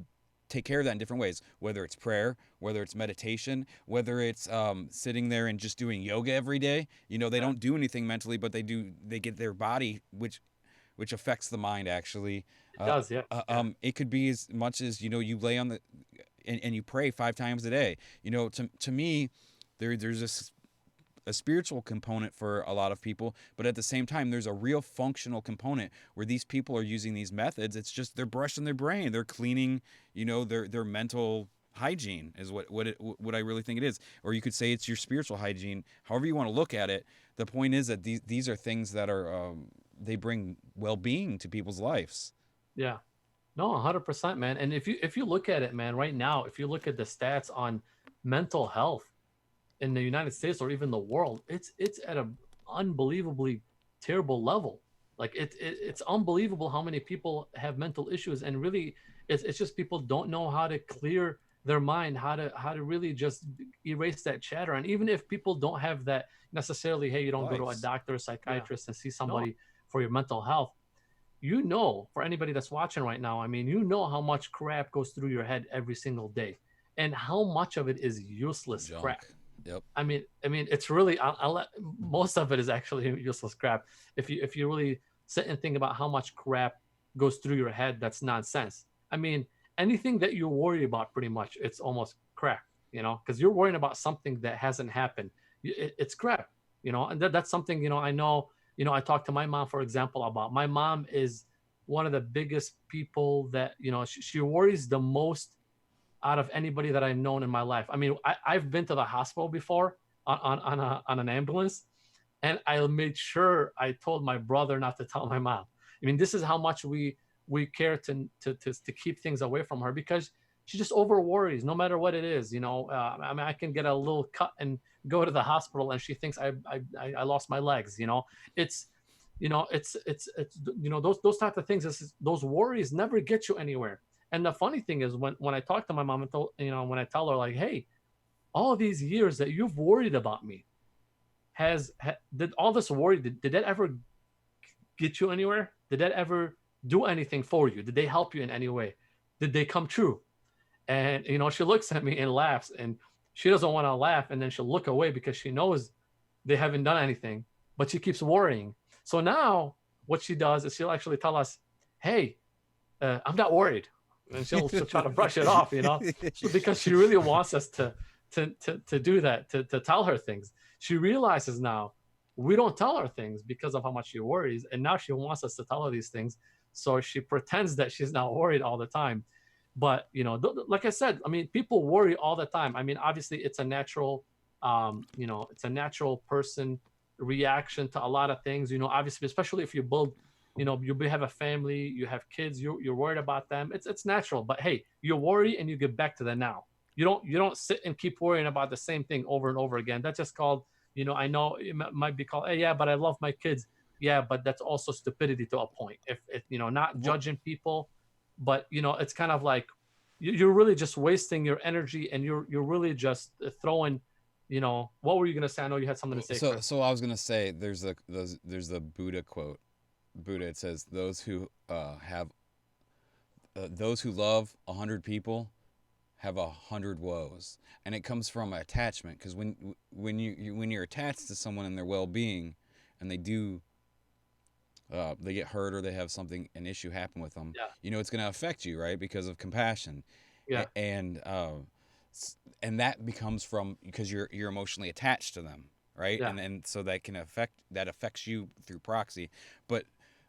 take care of that in different ways, whether it's prayer, whether it's meditation, whether it's sitting there and just doing yoga every day. They Yeah. don't do anything mentally, but they get their body, which affects the mind actually. It does. Yes. Yeah. It could be as much as you lay on the and you pray 5 times a day. To me, there's this a spiritual component for a lot of people, but at the same time, there's a real functional component where these people are using these methods. It's just they're brushing their brain, they're cleaning, their mental hygiene is what I really think it is. Or you could say it's your spiritual hygiene, however you want to look at it. The point is that these are things that are they bring well-being to people's lives. Yeah. No, 100%, man. And if you look at it, man, right now, if you look at the stats on mental health in the United States or even the world, it's at a unbelievably terrible level. Like it's unbelievable how many people have mental issues, and really, it's just people don't know how to clear their mind how to really just erase that chatter. And even if people don't have that necessarily, hey, you don't go to a Advice. doctor or Yeah. psychiatrist and see No. somebody for your mental health, you know, for anybody that's watching right now, I mean, you know how much crap goes through your head every single day, and how much of it is useless Junk. crap. Yep. It's really, most of it is actually useless crap. If you really sit and think about how much crap goes through your head, that's nonsense. I mean, anything that you worry about, pretty much, it's almost crap. You know, because you're worrying about something that hasn't happened. It's crap. You know, and that's something, you know. I know. You know, I talked to my mom, for example, about, my mom is one of the biggest people that, you know, she worries the most out of anybody that I've known in my life. I mean, I've been to the hospital before on an ambulance, and I made sure I told my brother not to tell my mom. I mean, this is how much we care to keep things away from her, because she just over worries no matter what it is. You know, I mean, I can get a little cut and go to the hospital, and she thinks I lost my legs. You know, it's it's you know, those type of things. Those worries never get you anywhere. And the funny thing is, when I talk to my mom and told, you know, when I tell her, like, hey, all of these years that you've worried about me, did all this worry, did that ever get you anywhere? Did that ever do anything for you? Did they help you in any way? Did they come true? And, you know, she looks at me and laughs, and she doesn't want to laugh, and then she'll look away because she knows they haven't done anything, but she keeps worrying. So now what she does is she'll actually tell us, hey, I'm not worried. And she'll try to brush it off, you know, because she really wants us to do that, to tell her things. She realizes now we don't tell her things because of how much she worries, and now she wants us to tell her these things. So she pretends that she's not worried all the time. But, you know, like I said, I mean, people worry all the time. I mean, obviously, it's a natural, you know, it's a natural person reaction to a lot of things. You know, obviously, especially if you build, you know, you have a family, you have kids, you're worried about them. It's natural. But hey, you worry and you get back to the now. You don't sit and keep worrying about the same thing over and over again. That's just called, you know, I know it might be called, hey, yeah, but I love my kids. Yeah, but that's also stupidity to a point. If you know, not Well, judging people, but, you know, it's kind of like you're really just wasting your energy, and you're really just throwing, you know. What were you gonna say? I know you had something to say, so Chris. so I was gonna say there's the Buddha quote. Buddha, it says those who love 100 people have 100 woes, and it comes from attachment. Because when you're attached to someone and their well-being, and they get hurt, or they have an issue happen with them, Yeah, you know it's going to affect you, right? Because of compassion. yeah, And that becomes from because you're emotionally attached to them, right? yeah. And so that affects you through proxy. But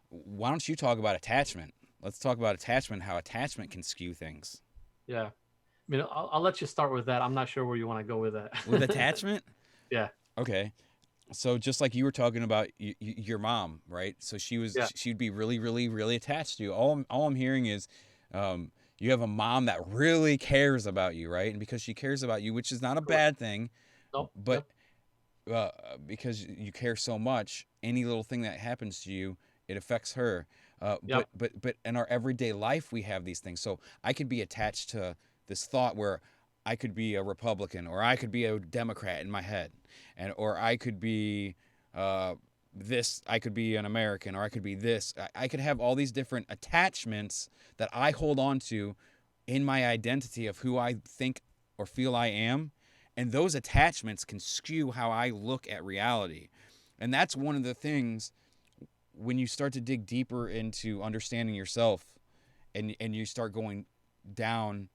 why don't you talk about attachment? Let's talk about attachment, how attachment can skew things. Yeah. I mean, I'll let you start with that. I'm not sure where you want to go with With that. attachment? Yeah, Okay. So just like you were talking about your mom, right? So yeah, she'd be really, really, really attached to you. All I'm hearing is, you have a mom that really cares about you, right? And because she cares about you, which is not a correct. bad thing, Nope, but yep, uh, because you care so much, any little thing that happens to you, it affects her. yep, But in our everyday life, we have these things. So I could be attached to this thought where I could be a Republican, or I could be a Democrat in my head, or I could be this. I could be an American, or I could be this. I could have all these different attachments that I hold on to in my identity of who I think or feel I am, and those attachments can skew how I look at reality. And that's one of the things when you start to dig deeper into understanding yourself, and you start going down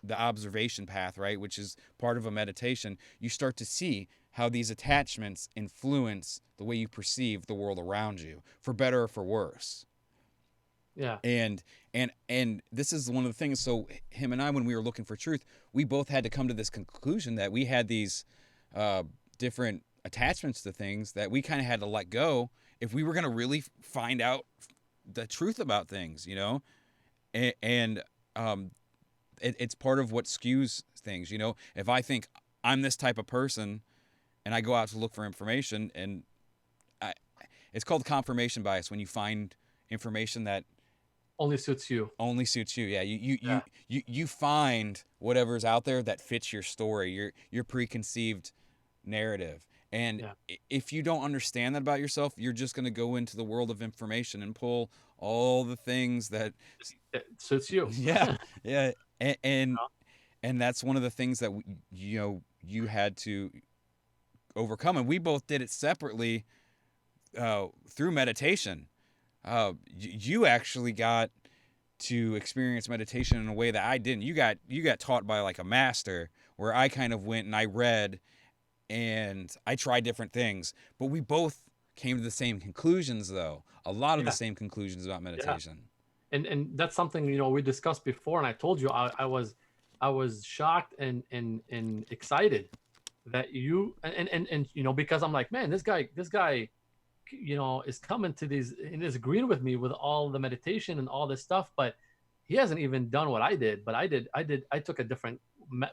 the observation path, right, which is part of a meditation, you start to see how these attachments influence the way you perceive the world around you, for better or for worse. yeah, And this is one of the things. So him and I, when we were looking for truth, we both had to come to this conclusion that we had these uh, different attachments to things that we kind of had to let go if we were going to really find out the truth about things, you know. And it's part of what skews things, you know. If I think I'm this type of person, and I go out to look for information, and I, it's called confirmation bias, when you find information that only suits you. only suits you. Yeah, Yeah, you find whatever's out there that fits your story, your preconceived narrative. And yeah. if you don't understand that about yourself, you're just going to go into the world of information and pull all the things that It suits you. yeah, yeah, and and that's one of the things that you had to overcome, and we both did it separately through meditation. You actually got to experience meditation in a way that I didn't. You got taught by like a master, where I kind of went and I read and I tried different things, but we both came to the same conclusions, though. A lot of the Yeah, same conclusions about yeah. meditation. And that's something we discussed before, and I told you I was shocked and excited that and because I'm like, man, this guy is coming to these and is agreeing with me with all the meditation and all this stuff, but he hasn't even done what I did. But I took a different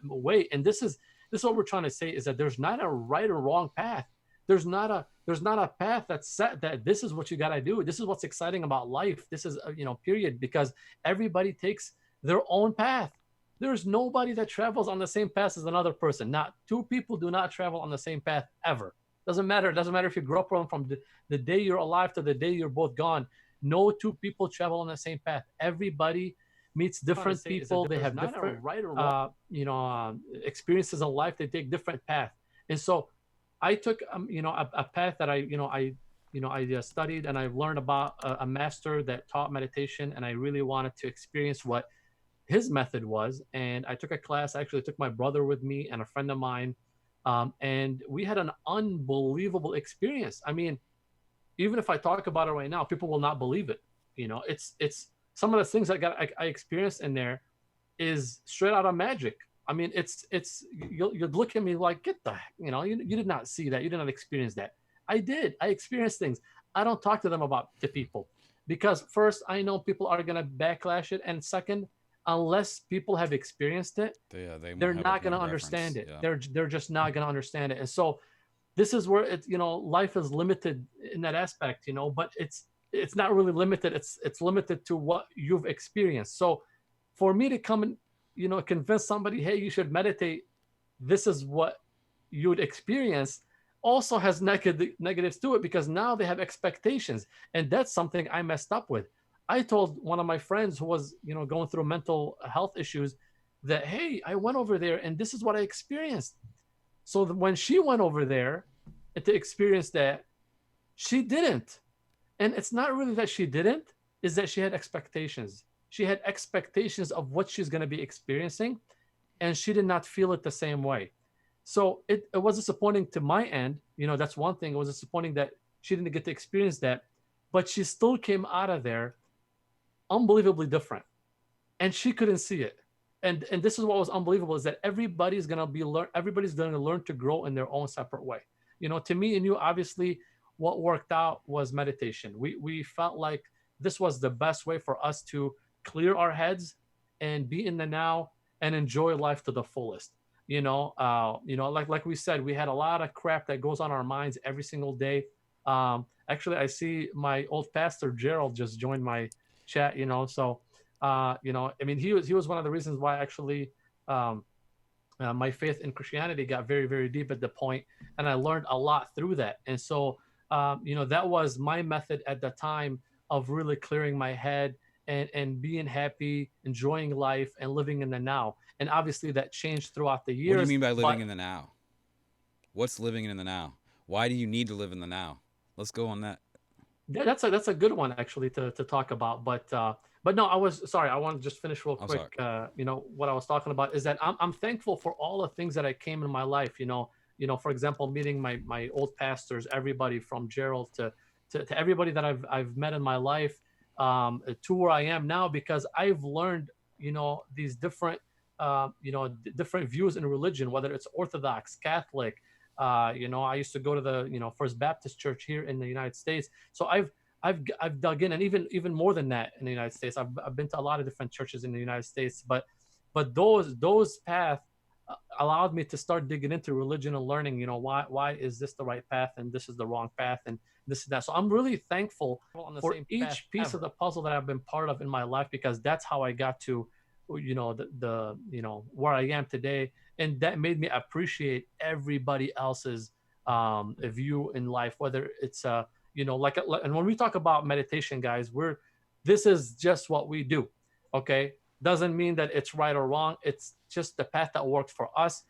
way, and this is what we're trying to say, is that there's not a right or wrong path. There's not a path that's set that this is what you got to do. This is what's exciting about life. This is period, because everybody takes their own path. There's nobody that travels on the same path as another person. Not two people do not travel on the same path ever. Doesn't matter. It doesn't matter if you grew up from the day you're alive to the day you're both gone. No two people travel on the same path. Everybody meets different people. They have different right or wrong, experiences in life. They take different paths. And so I took a path that I studied, and I learned about a master that taught meditation, and I really wanted to experience what his method was. And I took a class. I actually took my brother with me and a friend of mine, and we had an unbelievable experience. I mean, even if I talk about it right now, people will not believe it. It's some of the things I experienced in there is straight out of magic. I mean, it's you'd look at me like, get the heck, you did not see that, you did not experience that. I did. I experienced things. I don't talk to them about to people, because first, I know people are gonna backlash it, and second, unless people have experienced it, They won't they're have a not point gonna of understand reference. it. Yeah. They're just not gonna understand it. And so this is where life is limited in that aspect, but it's not really limited. It's limited to what you've experienced. So for me to come and convince somebody, hey, you should meditate, this is what you would experience, also has negatives to it, because now they have expectations, and that's something I messed up with. I told one of my friends who was going through mental health issues that, hey, I went over there and this is what I experienced. So when she went over there to experience that, she didn't. And it's not really that she didn't, is that she had expectations. She had expectations of what she's going to be experiencing, and she did not feel it the same way. So it was disappointing to my end. That's one thing. It was disappointing that she didn't get to experience that, but she still came out of there unbelievably different, and she couldn't see it. And this is what was unbelievable, is that everybody's going to learn to grow in their own separate way. To me and you, obviously, what worked out was meditation. We felt like this was the best way for us to clear our heads and be in the now and enjoy life to the fullest. Like we said, we had a lot of crap that goes on our minds every single day. Actually, I see my old pastor Gerald just joined my chat. So I mean, he was one of the reasons why actually my faith in Christianity got very, very deep at the point, and I learned a lot through that. And so, that was my method at the time of really clearing my head and being happy, enjoying life, and living in the now. And obviously, that changed throughout the What do you years. mean by living But in the now? What's living in the now? Why do you need to live in the now? Let's go on that. that's a good one actually to talk about. But no, I was sorry. I want to just finish real I'm quick. sorry. What I was talking about is that I'm thankful for all the things that I came in my life. For example, meeting my old pastors, everybody from Gerald to everybody that I've met in my life, to where I am now, because I've learned these different views in religion, whether it's Orthodox, Catholic. I used to go to the First Baptist Church here in the United States. So I've dug in, and even more than that in the United States. I've been to a lot of different churches in the United States, but those paths allowed me to start digging into religion and learning, why is this the right path and this is the wrong path and this and that. So I'm really thankful for each piece of the puzzle that I've been part of in my life, because that's how I got to, where I am today. And that made me appreciate everybody else's view in life, whether it's and when we talk about meditation, guys, this is just what we do. Okay, doesn't mean that it's right or wrong. It's just the path that works for us.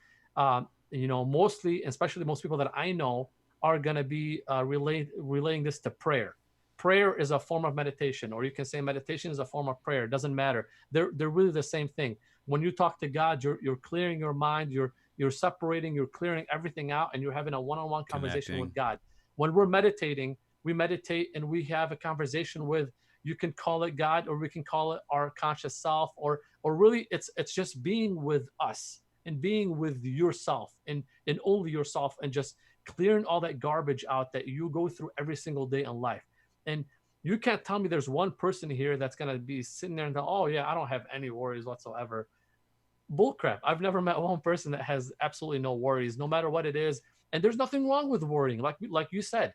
Mostly, especially most people that I know are going to be relaying this to prayer. Prayer is a form of meditation, or you can say meditation is a form of prayer. It doesn't matter. They're really the same thing. When you talk to God, you're clearing your mind. You're separating. You're clearing everything out, and you're having a one-on-one conversation Connecting. with God. When we're meditating, we meditate and we have a conversation with, you can call it God, or we can call it our conscious self, or really it's just being with us and being with yourself, and only yourself, and just clearing all that garbage out that you go through every single day in life. And you can't tell me there's one person here that's going to be sitting there and go, oh yeah, I don't have any worries whatsoever. Bullcrap. I've never met one person that has absolutely no worries, no matter what it is. And there's nothing wrong with worrying. Like you said,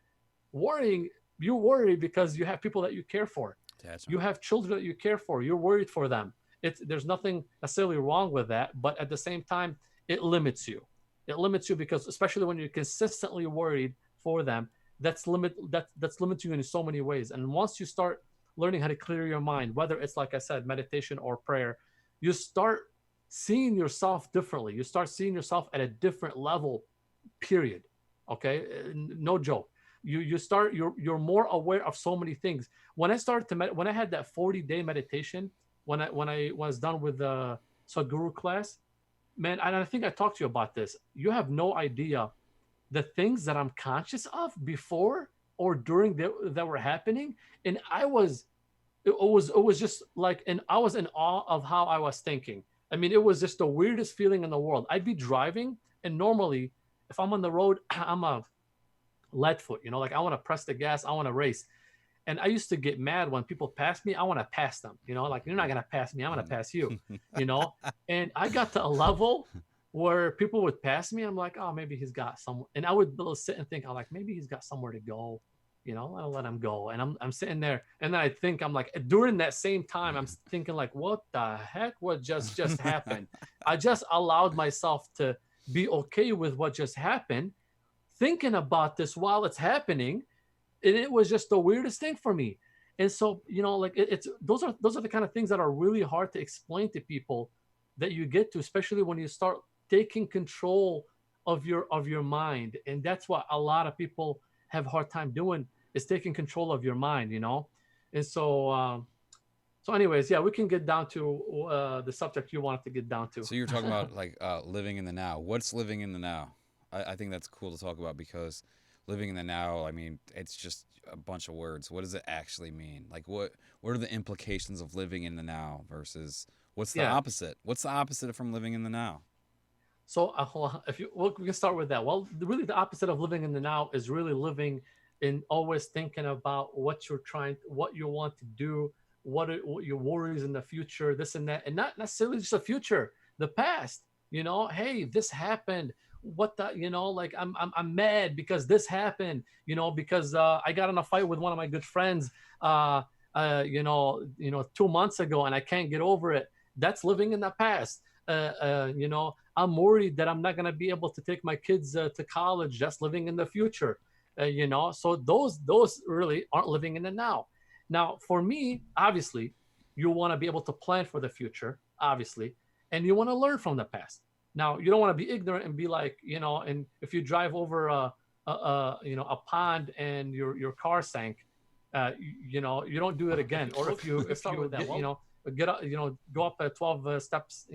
worrying, you worry because you have people that you care for. You Attachment. have children that you care for. You're worried for them. There's nothing necessarily wrong with that, but at the same time, it limits you. It limits you because, especially when you're consistently worried for them, that's limits you in so many ways. And once you start learning how to clear your mind, whether it's, like I said, meditation or prayer, you start seeing yourself differently. You start seeing yourself at a different level. Period. Okay, no joke. You're more aware of so many things. When I started when I had that 40-day meditation, when I was done with the Sadhguru class, man, and I think I talked to you about this. You have no idea the things that I'm conscious of before or during that were happening, and it was just like, and I was in awe of how I was thinking. I mean, it was just the weirdest feeling in the world. I'd be driving, and normally, if I'm on the road, I'm a lead foot, like I want to press the gas, I want to race. And I used to get mad when people pass me. I want to pass them, like, you're not going to pass me. I'm going to pass you, you know? And I got to a level where people would pass me. I'm like, oh, maybe he's got some, and I would sit and think, I'm like, maybe he's got somewhere to go, I'll let him go. And I'm sitting there, and then I think, I'm like, during that same time, I'm thinking like, what the heck, what just happened? I just allowed myself to be okay with what just happened, thinking about this while it's happening, and it was just the weirdest thing for me. And so, like, it's those are the kind of things that are really hard to explain to people, that you get to, especially when you start taking control of your mind. And that's what a lot of people have a hard time doing, is taking control of your mind. And so anyways, yeah, we can get down to the subject you wanted to get down to. So you're talking about like living in the now. What's living in the now? I think that's cool to talk about because living in the now, I mean, it's just a bunch of words. What does it actually mean? Like what are the implications of living in the now versus what's the Yeah. opposite? What's the opposite from living in the now? So, if we can start with that. Well, really, the opposite of living in the now is really living in always thinking about what you want to do, what your worries in the future, this and that, and not necessarily just the future, the past. Hey, this happened. What the, like, I'm mad because this happened. Because I got in a fight with one of my good friends. 2 months ago, and I can't get over it. That's living in the past. I'm worried that I'm not going to be able to take my kids to college. That's living in the future. So those really aren't living in the now. Now, for me, obviously, you want to be able to plan for the future, obviously, and you want to learn from the past. Now, you don't want to be ignorant and be like, and if you drive over a pond and your car sank, you don't do it again. Or get up, go up 12 steps,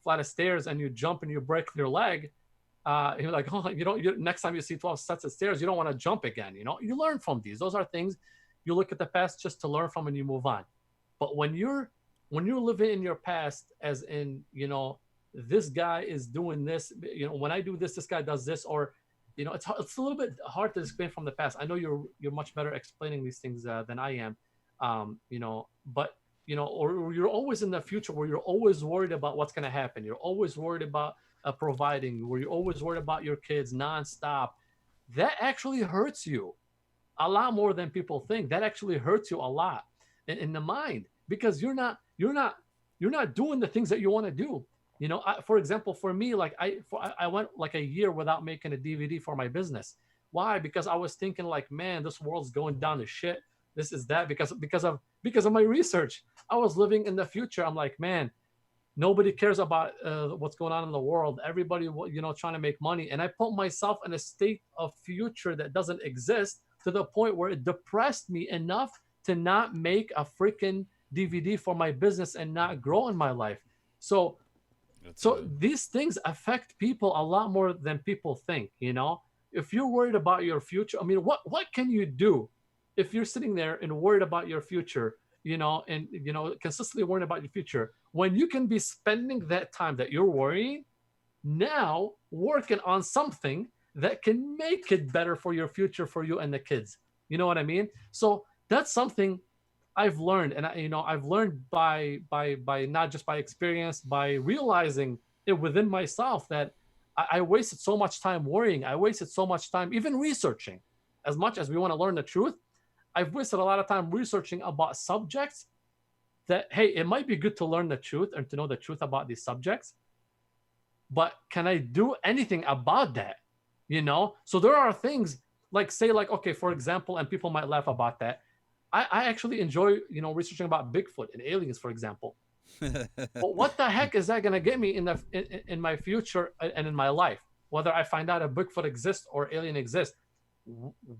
flight of stairs, and you jump and you break your leg, you're like, oh, next time you see 12 sets of stairs, you don't want to jump again. You learn from these. Those are things you look at the past just to learn from, and you move on. But when you're living in your past, as in, this guy is doing this, when I do this, this guy does this, or, it's a little bit hard to explain from the past. I know you're much better explaining these things than I am, but or you're always in the future where you're always worried about what's going to happen. You're always worried about providing, where you're always worried about your kids nonstop, that actually hurts you a lot more than people think. That actually hurts you a lot in the mind, because you're not doing the things that you want to do. For example, for me, like I went like a year without making a DVD for my business. Why? Because I was thinking like, man, this world's going down to shit. This is that, because of my research. I was living in the future. I'm like, man, nobody cares about what's going on in the world. Everybody, trying to make money, and I put myself in a state of future that doesn't exist, to the point where it depressed me enough to not make a freaking DVD for my business and not grow in my life. So That's so these things affect people a lot more than people think. If you're worried about your future, I mean, what can you do if you're sitting there and worried about your future, and consistently worried about your future, when you can be spending that time that you're worrying now working on something that can make it better for your future, for you and the kids. You know what I mean? So that's something I've learned, and I've learned by not just by experience, by realizing it within myself, that I wasted so much time worrying. I wasted so much time even researching. As much as we want to learn the truth, I've wasted a lot of time researching about subjects that, hey, it might be good to learn the truth and to know the truth about these subjects, but can I do anything about that? So there are things like, say, like, okay, for example, and people might laugh about that. I actually enjoy, researching about Bigfoot and aliens, for example. good. But what the heck is that going to get me in my future and in my life? Whether I find out a Bigfoot exists or alien exists,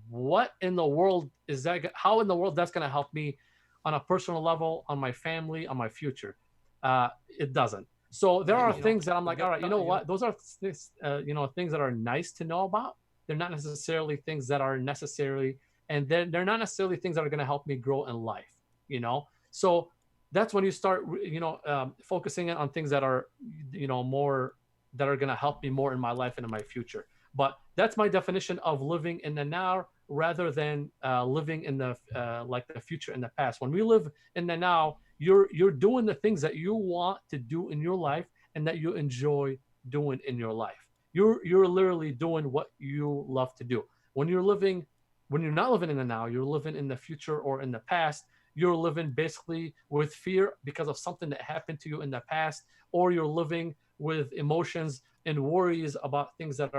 what in the world is that? How in the world that's going to help me on a personal level, on my family, on my future? It doesn't. So there are things that I'm like, all right, you know what? Those are things that are nice to know about. They're not necessarily things that are necessarily, and they're not necessarily things that are going to help me grow in life. So that's when you start, focusing on things that are, more, that are going to help me more in my life and in my future. But that's my definition of living in the now, rather than living in the like the future and the past. When we live in the now, you're doing the things that you want to do in your life and that you enjoy doing in your life. You're literally doing what you love to do. When you're not living in the now, you're living in the future or in the past. You're living basically with fear because of something that happened to you in the past, or you're living with emotions and worries about things that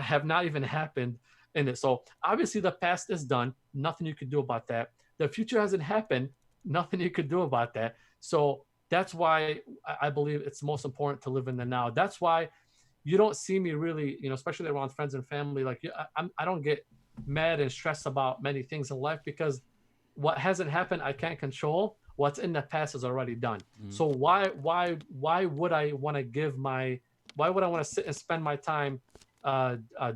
have not even happened in it. So obviously the past is done. Nothing you could do about that. The future hasn't happened. Nothing you could do about that. So that's why I believe it's most important to live in the now. That's why you don't see me really, especially around friends and family. Like, I don't get mad and stressed about many things in life, because what hasn't happened I can't control. What's in the past is already done. Mhm. So why would I want to why would I want to sit and spend my time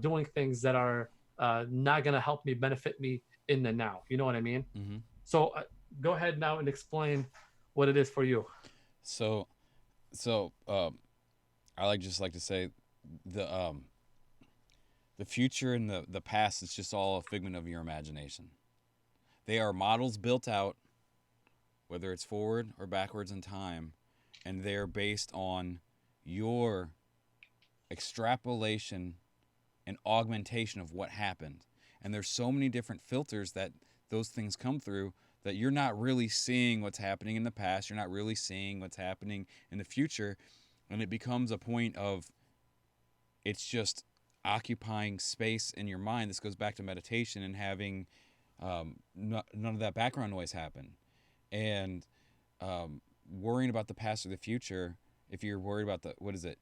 doing things that are not going to help me, benefit me in the now? You know what I mean? Mhm. So go ahead now and explain what it is for you. So, so I just like to say the the future and the past is just all a figment of your imagination. They are models built out, whether it's forward or backwards in time, and they're based on your extrapolation and augmentation of what happened. And there's so many different filters that those things come through, that you're not really seeing what's happening in the past, you're not really seeing what's happening in the future, and it becomes a point of, it's just occupying space in your mind. This goes back to meditation and having none of that background noise happen. And worrying about the past or the future, if you're worried about what is it?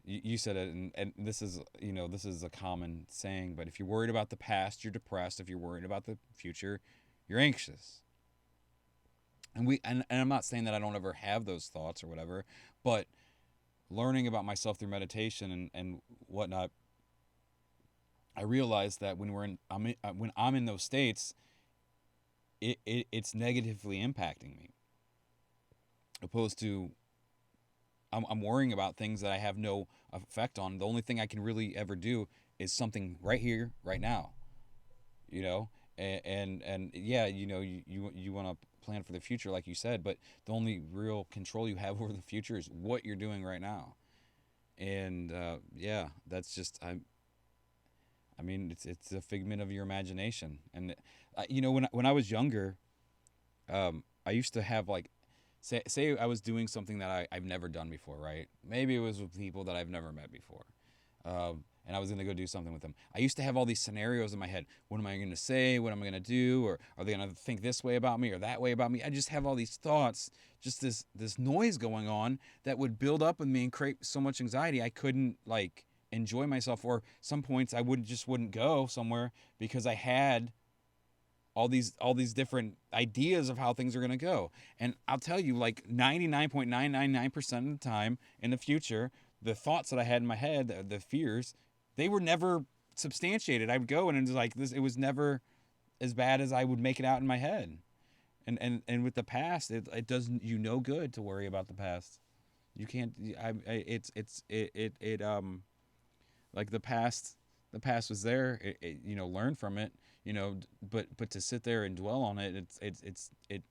You said it, and this is, this is a common saying, but if you're worried about the past, you're depressed. If you're worried about the future, you're anxious. And I'm not saying that I don't ever have those thoughts or whatever, but learning about myself through meditation and whatnot, I realized that when I'm in those states, it's negatively impacting me, opposed to I'm worrying about things that I have no effect on. The only thing I can really ever do is something right here, right now. You know, and yeah, you want to plan for the future, like you said, but the only real control you have over the future is what you're doing right now. And yeah, that's just I mean, it's a figment of your imagination. And you know, when I was younger, I used to have like, say I was doing something that I've never done before, right? Maybe it was with people that I've never met before, and I was gonna go do something with them. I used to have all these scenarios in my head. What am I gonna say? What am I gonna do? Or are they gonna think this way about me or that way about me? I just have all these thoughts, just this noise going on that would build up in me and create so much anxiety. I couldn't like enjoy myself, or some points I would just wouldn't go somewhere because I had all these different ideas of how things are going to go. And I'll tell you, like 99.999% of the time in the future, the thoughts that I had in my head, the fears, they were never substantiated. I would go and it was like this, it was never as bad as I would make it out in my head. And with the past, it doesn't you no good to worry about the past. You can't. It's like the past was there. Learn from it. But to sit there and dwell on it, it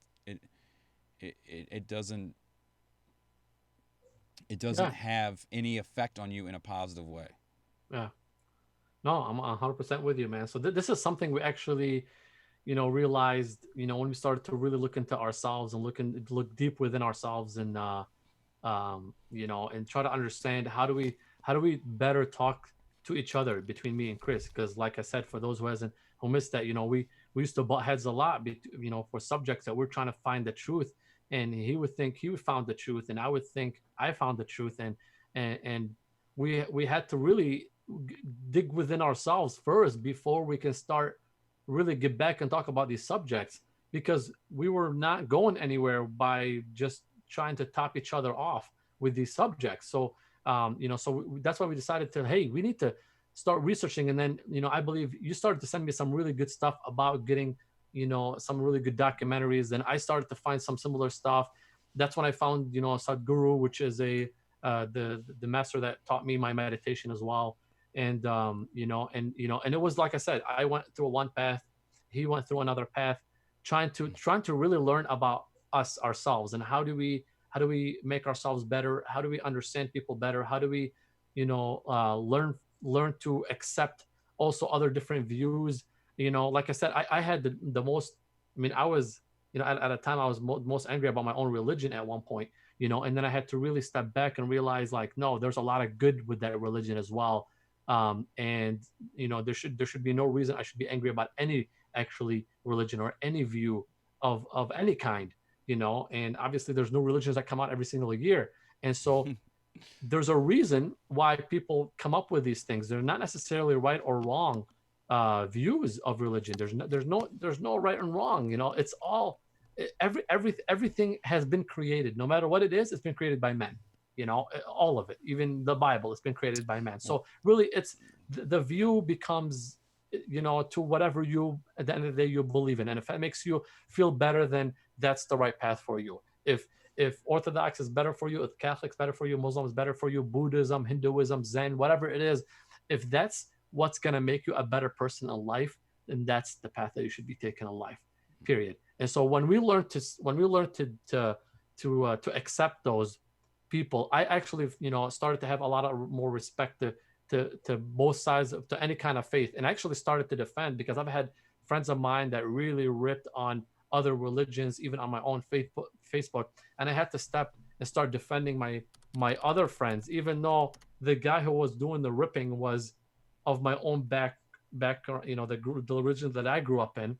it doesn't Yeah, have any effect on you in a positive way. yeah. No, I'm 100% with you, man. So this is something we actually, realized, when we started to really look into ourselves and look deep within ourselves, and and try to understand how do we better talk to each other between me and Chris. Because like I said, for those who missed that, we used to butt heads a lot, for subjects that we're trying to find the truth, and he would think he found the truth, and I would think I found the truth, and we had to really dig within ourselves first before we can start really get back and talk about these subjects, because we were not going anywhere by just trying to top each other off with these subjects. So that's why we decided to, hey, we need to start researching. And then, I believe you started to send me some really good stuff about getting, some really good documentaries. Then I started to find some similar stuff. That's when I found, Sadhguru, which is the master that taught me my meditation as well. And it was like I said, I went through one path, he went through another path, trying to really learn about us ourselves, and how do we make ourselves better, how do we understand people better, how do we learn to accept also other different views. Like I said, I had the most, I mean, I was, at a time I was most angry about my own religion at one point, and then I had to really step back and realize, like, no, there's a lot of good with that religion as well. And there should be no reason I should be angry about any actually religion or any view of any kind. And obviously there's new religions that come out every single year, and so there's a reason why people come up with these things. They're not necessarily right or wrong views of religion. There's no right and wrong. It's all, everything has been created. No matter what it is, it's been created by men. All of it, even the Bible, has been created by men. Well, So really, it's the view becomes, to whatever you at the end of the day you believe in, and if that makes you feel better, then that's the right path for you. If Orthodox is better for you, if Catholic's better for you, Muslim is better for you, Buddhism, Hinduism, Zen, whatever it is, if that's what's going to make you a better person in life, then that's the path that you should be taking in life. Period. And so when we learn to accept those people, I actually started to have a lot of more respect to both sides to any kind of faith, and actually started to defend, because I've had friends of mine that really ripped on other religions, even on my own Facebook, and I had to step and start defending my other friends, even though the guy who was doing the ripping was of my own background, the religion that I grew up in,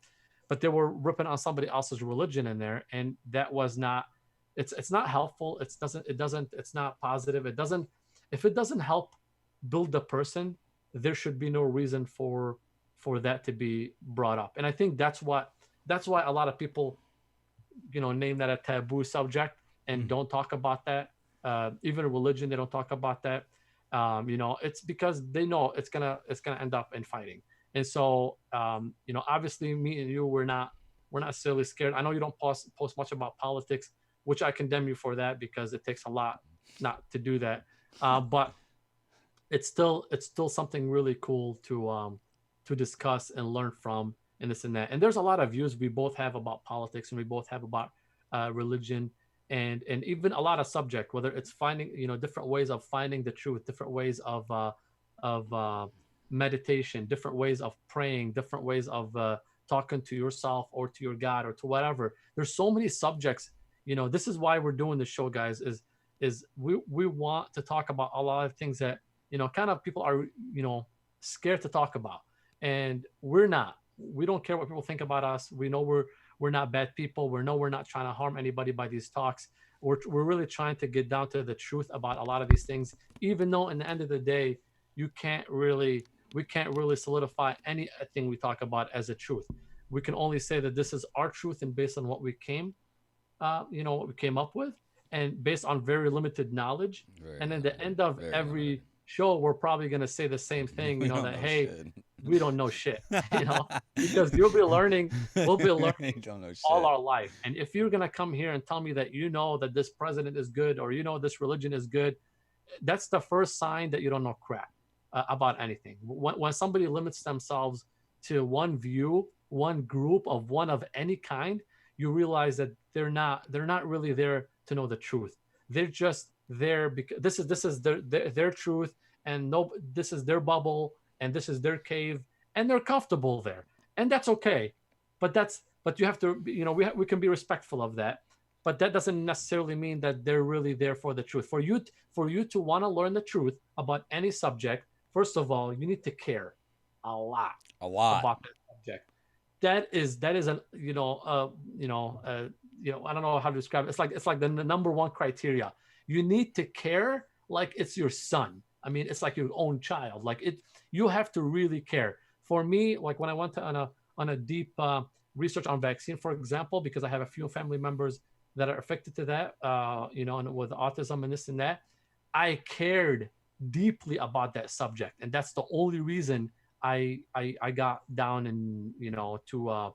but they were ripping on somebody else's religion in there, and that was not. It's not helpful. It's not positive. If it doesn't help build the person, there should be no reason for that to be brought up. And I think that's why a lot of people name that a taboo subject and mhm. don't talk about that. Even religion, they don't talk about that. It's because they know it's gonna end up in fighting. And so obviously me and you, we're not necessarily scared. I know you don't post much about politics, which I condemn you for that, because it takes a lot not to do that. But it's still something really cool to discuss and learn from, and this and that. And there's a lot of views we both have about politics, and we both have about religion. and even a lot of subject, whether it's finding, different ways of finding the truth, different ways of meditation, different ways of praying, different ways of talking to yourself or to your God or to whatever. There's so many subjects. This is why we're doing the show, guys. Is we want to talk about a lot of things that kind of people are scared to talk about, and we're not. We don't care what people think about us. We know we're not bad people. We know we're not trying to harm anybody by these talks. We're really trying to get down to the truth about a lot of these things, even though in the end of the day, you can't really we can't really solidify anything we talk about as a truth. We can only say that this is our truth and based on what we what we came up with, and based on very limited knowledge. Very And at the limited. end of Very limited. every show, we're probably going to say the same thing, We don't that, know hey, shit. we don't know shit, because you'll be learning, we'll be We learning don't know all shit. our life. And if you're going to come here and tell me that that this president is good, or this religion is good, that's the first sign that you don't know crap about anything. When somebody limits themselves to one view, one group of one of any kind, you realize that they're not really there to know the truth. They're just there because this is their truth, and no, this is their bubble, and this is their cave, and they're comfortable there, and that's okay. But you have to, we can be respectful of that, but that doesn't necessarily mean that they're really there for the truth. For you to want to learn the truth about any subject, first of all, you need to care a lot A lot. about that subject. That is a I don't know how to describe it. It's like the number one criteria. You need to care like it's your son. I mean, it's like your own child. Like it, you have to really care. For me, like when I went to on a deep research on vaccine, for example, because I have a few family members that are affected to that, and with autism and this and that, I cared deeply about that subject, and that's the only reason I got down and to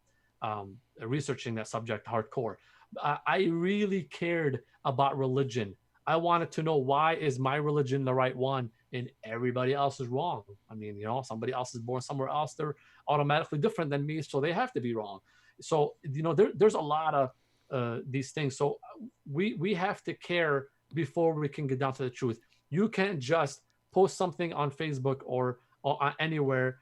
researching that subject hardcore. I really cared about religion. I wanted to know, why is my religion the right one and everybody else is wrong. I mean, somebody else is born somewhere else, they're automatically different than me, so they have to be wrong. So there's a lot of these things. So we have to care before we can get down to the truth. You can't just post something on Facebook or anywhere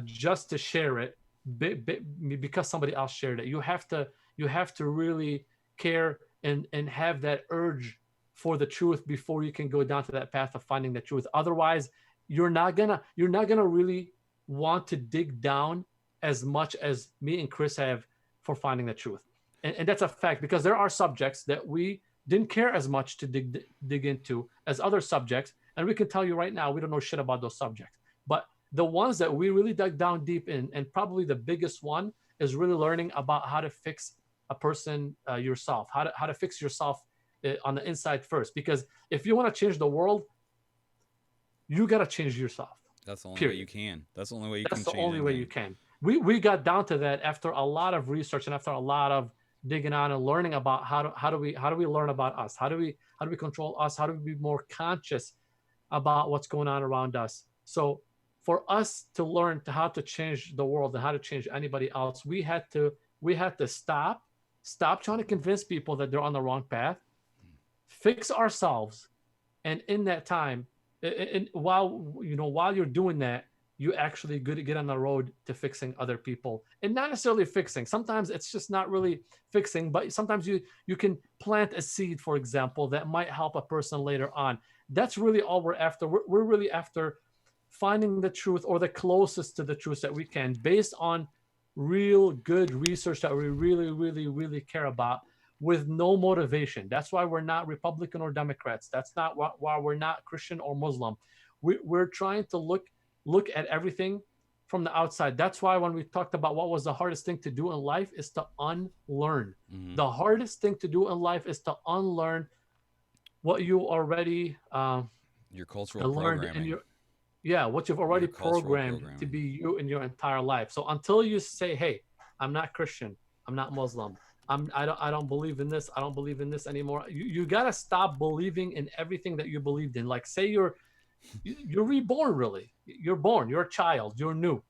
just to share it because somebody else shared it. You have to really care and have that urge for the truth before you can go down to that path of finding the truth. Otherwise, you're not gonna really want to dig down as much as me and Chris have for finding the truth. And that's a fact, because there are subjects that we didn't care as much to dig into as other subjects, and we can tell you right now we don't know shit about those subjects. But the ones that we really dug down deep in, and probably the biggest one, is really learning about how to fix a person yourself, how to fix yourself on the inside first. Because if you want to change the world, you got to change yourself. That's the only way you Period. can. That's the only way you can That's the change only way you anything. can. We got down to that after a lot of research and after a lot of digging on and learning about how do we learn about us? How do we control us? How do we be more conscious about what's going on around us? So for us to learn to how to change the world and how to change anybody else, we had to stop trying to convince people that they're on the wrong path, fix ourselves, and in that time, and while you're doing that, you actually get on the road to fixing other people, and not necessarily fixing. Sometimes it's just not really fixing, but sometimes you can plant a seed, for example, that might help a person later on. That's really all we're after. We're really after finding the truth, or the closest to the truth that we can, based on real good research that we really, really, really care about, with no motivation. That's why we're not Republican or Democrats. That's not why we're not Christian or Muslim. We're trying to look at everything from the outside. That's why when we talked about what was the hardest thing to do in life, is to unlearn. Hmm. The hardest thing to do in life is to unlearn what you already Your cultural learned in programming. your yeah, what you've Your already cultural programmed to programming. be you in your entire life. So until you say, "Hey, I'm not Christian, I'm not Muslim, I don't believe in this, I don't believe in this anymore," you gotta stop believing in everything that you believed in. Like, say you're reborn. Really, you're born, you're a child, you're new.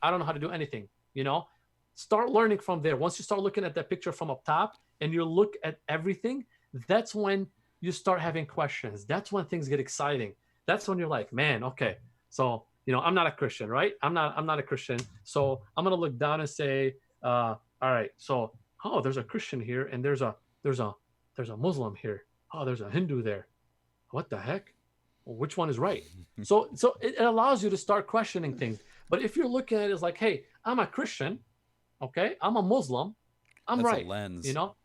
I don't know how to do anything. You know, start learning from there. Once you start looking at that picture from up top and you look at everything, that's when you start having questions. That's when things get exciting. That's when you're like, man, okay, so I'm not a Christian, right? I'm not a Christian. So I'm gonna look down and say, all right, so oh, there's a Christian here, and there's a there's a Muslim here. Oh, there's a Hindu there. What the heck? Well, which one is right? So it allows you to start questioning things. But if you're looking at it as like, hey, I'm a Christian, okay, I'm a Muslim, I'm That's a right. You lens. know,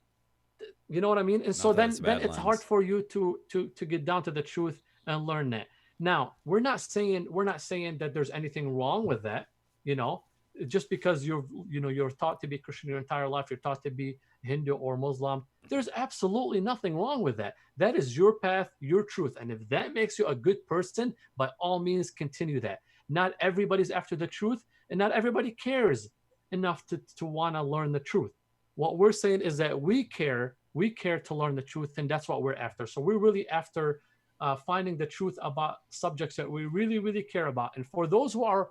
you know what I mean? And so Not that then it's a then bad it's hard lens. for you to get down to the truth and learn that. Now, we're not saying that there's anything wrong with that, you know, just because you're taught to be Christian your entire life, you're taught to be Hindu or Muslim. There's absolutely nothing wrong with that. That is your path, your truth. And if that makes you a good person, by all means continue that. Not everybody's after the truth, and not everybody cares enough to want to learn the truth. What we're saying is that we care to learn the truth, and that's what we're after. So we're really after finding the truth about subjects that we really really care about. And for those who are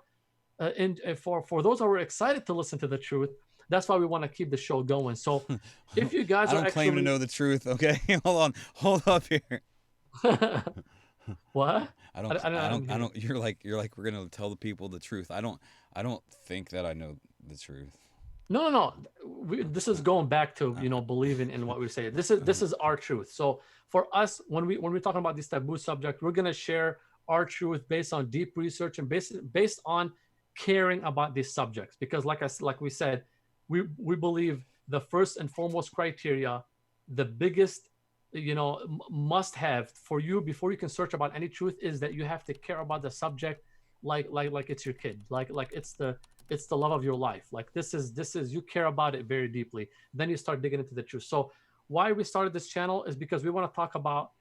for those who are excited to listen to the truth, that's why we want to keep the show going. So if you guys I are don't claim to actually know the truth. Okay, hold up here. what I don't, I don't hear I you. don't. You're like we're gonna tell the people the truth. I don't think that I know the truth. No. This is going back to believing in what we say. This is our truth. So for us, when we're talking about this taboo subject, we're gonna share our truth based on deep research and based on caring about these subjects. Because like we said, we believe the first and foremost criteria, the biggest must have for you before you can search about any truth is that you have to care about the subject like it's your kid, like it's the love of your life. Like this is you care about it very deeply. Then you start digging into the truth. So why we started this channel is because we want to talk about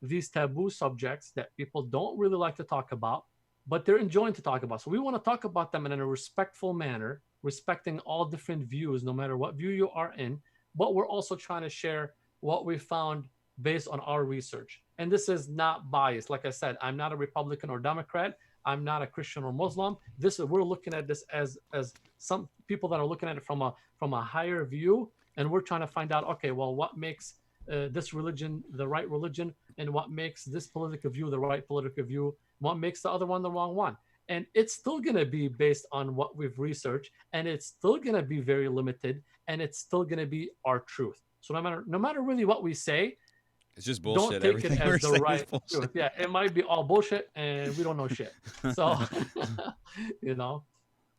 these taboo subjects that people don't really like to talk about, but they're enjoying to talk about. So we want to talk about them in a respectful manner, respecting all different views, no matter what view you are in. But we're also trying to share what we found based on our research. And this is not biased. Like I said, I'm not a Republican or Democrat. I'm not a Christian or Muslim. We're looking at this as some people that are looking at it from a higher view, and we're trying to find out, okay, well, what makes this religion the right religion, and what makes this political view the right political view, what makes the other one the wrong one. And it's still going to be based on what we've researched, and it's still going to be very limited, and it's still going to be our truth. So no matter really what we say, It's just don't bullshit. take it Everything we're as the saying is right truth. bullshit. Yeah, it might be all bullshit, and we don't know shit. So, you know,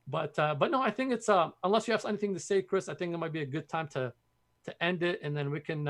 but no, I think it's unless you have anything to say, Chris, I think it might be a good time to end it, and then we can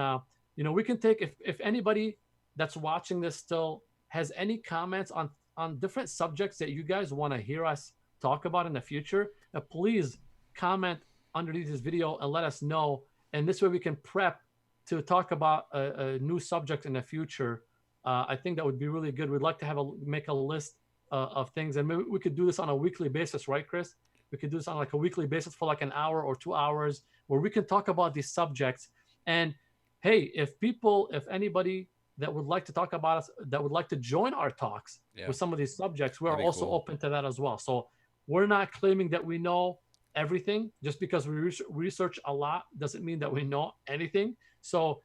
we can take if anybody that's watching this still has any comments on different subjects that you guys want to hear us talk about in the future, please comment underneath this video and let us know, and this way we can prep to talk about a new subject in the future. I think that would be really good. We'd like to make a list of things, and maybe we could do this on a weekly basis, right, Chris? We could do this on like a weekly basis for like an hour or 2 hours, where we can talk about these subjects. And hey, if anybody that would like to talk about us, that would like to join our talks Yeah, with some of these subjects, we are that'd be also cool. open to that as well. So we're not claiming that we know everything. Just because we research a lot doesn't mean that we know anything. So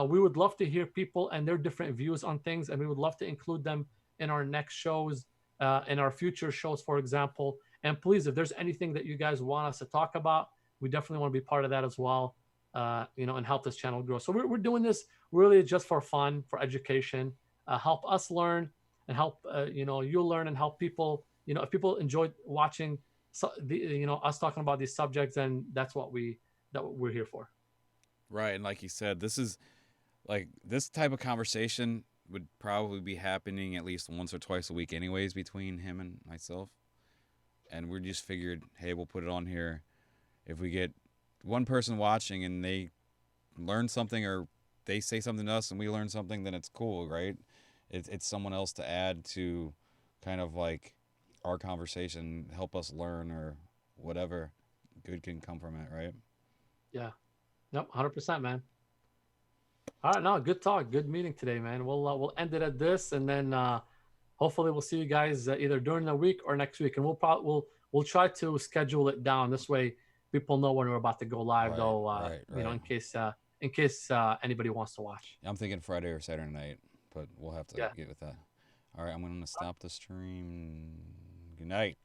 we would love to hear people and their different views on things, and we would love to include them in our next shows, in our future shows, for example. And please, if there's anything that you guys want us to talk about, we definitely want to be part of that as well, and help this channel grow. So we're doing this really just for fun, for education, help us learn, and help you learn, and help people. If people enjoy watching us talking about these subjects, then that's what we're here for. Right, and like you said, this is like this type of conversation would probably be happening at least once or twice a week, anyways, between him and myself. And we just figured, hey, we'll put it on here. If we get one person watching and they learn something, or they say something to us and we learn something, then it's cool, right? It's someone else to add to kind of like our conversation, help us learn, or whatever good can come from it, right? Yeah. Nope. 100%, man. All right. No, good talk. Good meeting today, man. We'll end it at this, and then hopefully we'll see you guys either during the week or next week, and we'll try to schedule it down this way. People know when we're about to go live, Right, though. right, right. in case anybody wants to watch. I'm thinking Friday or Saturday night, but we'll have to Yeah. get with that. All right, I'm gonna stop the stream. Good night.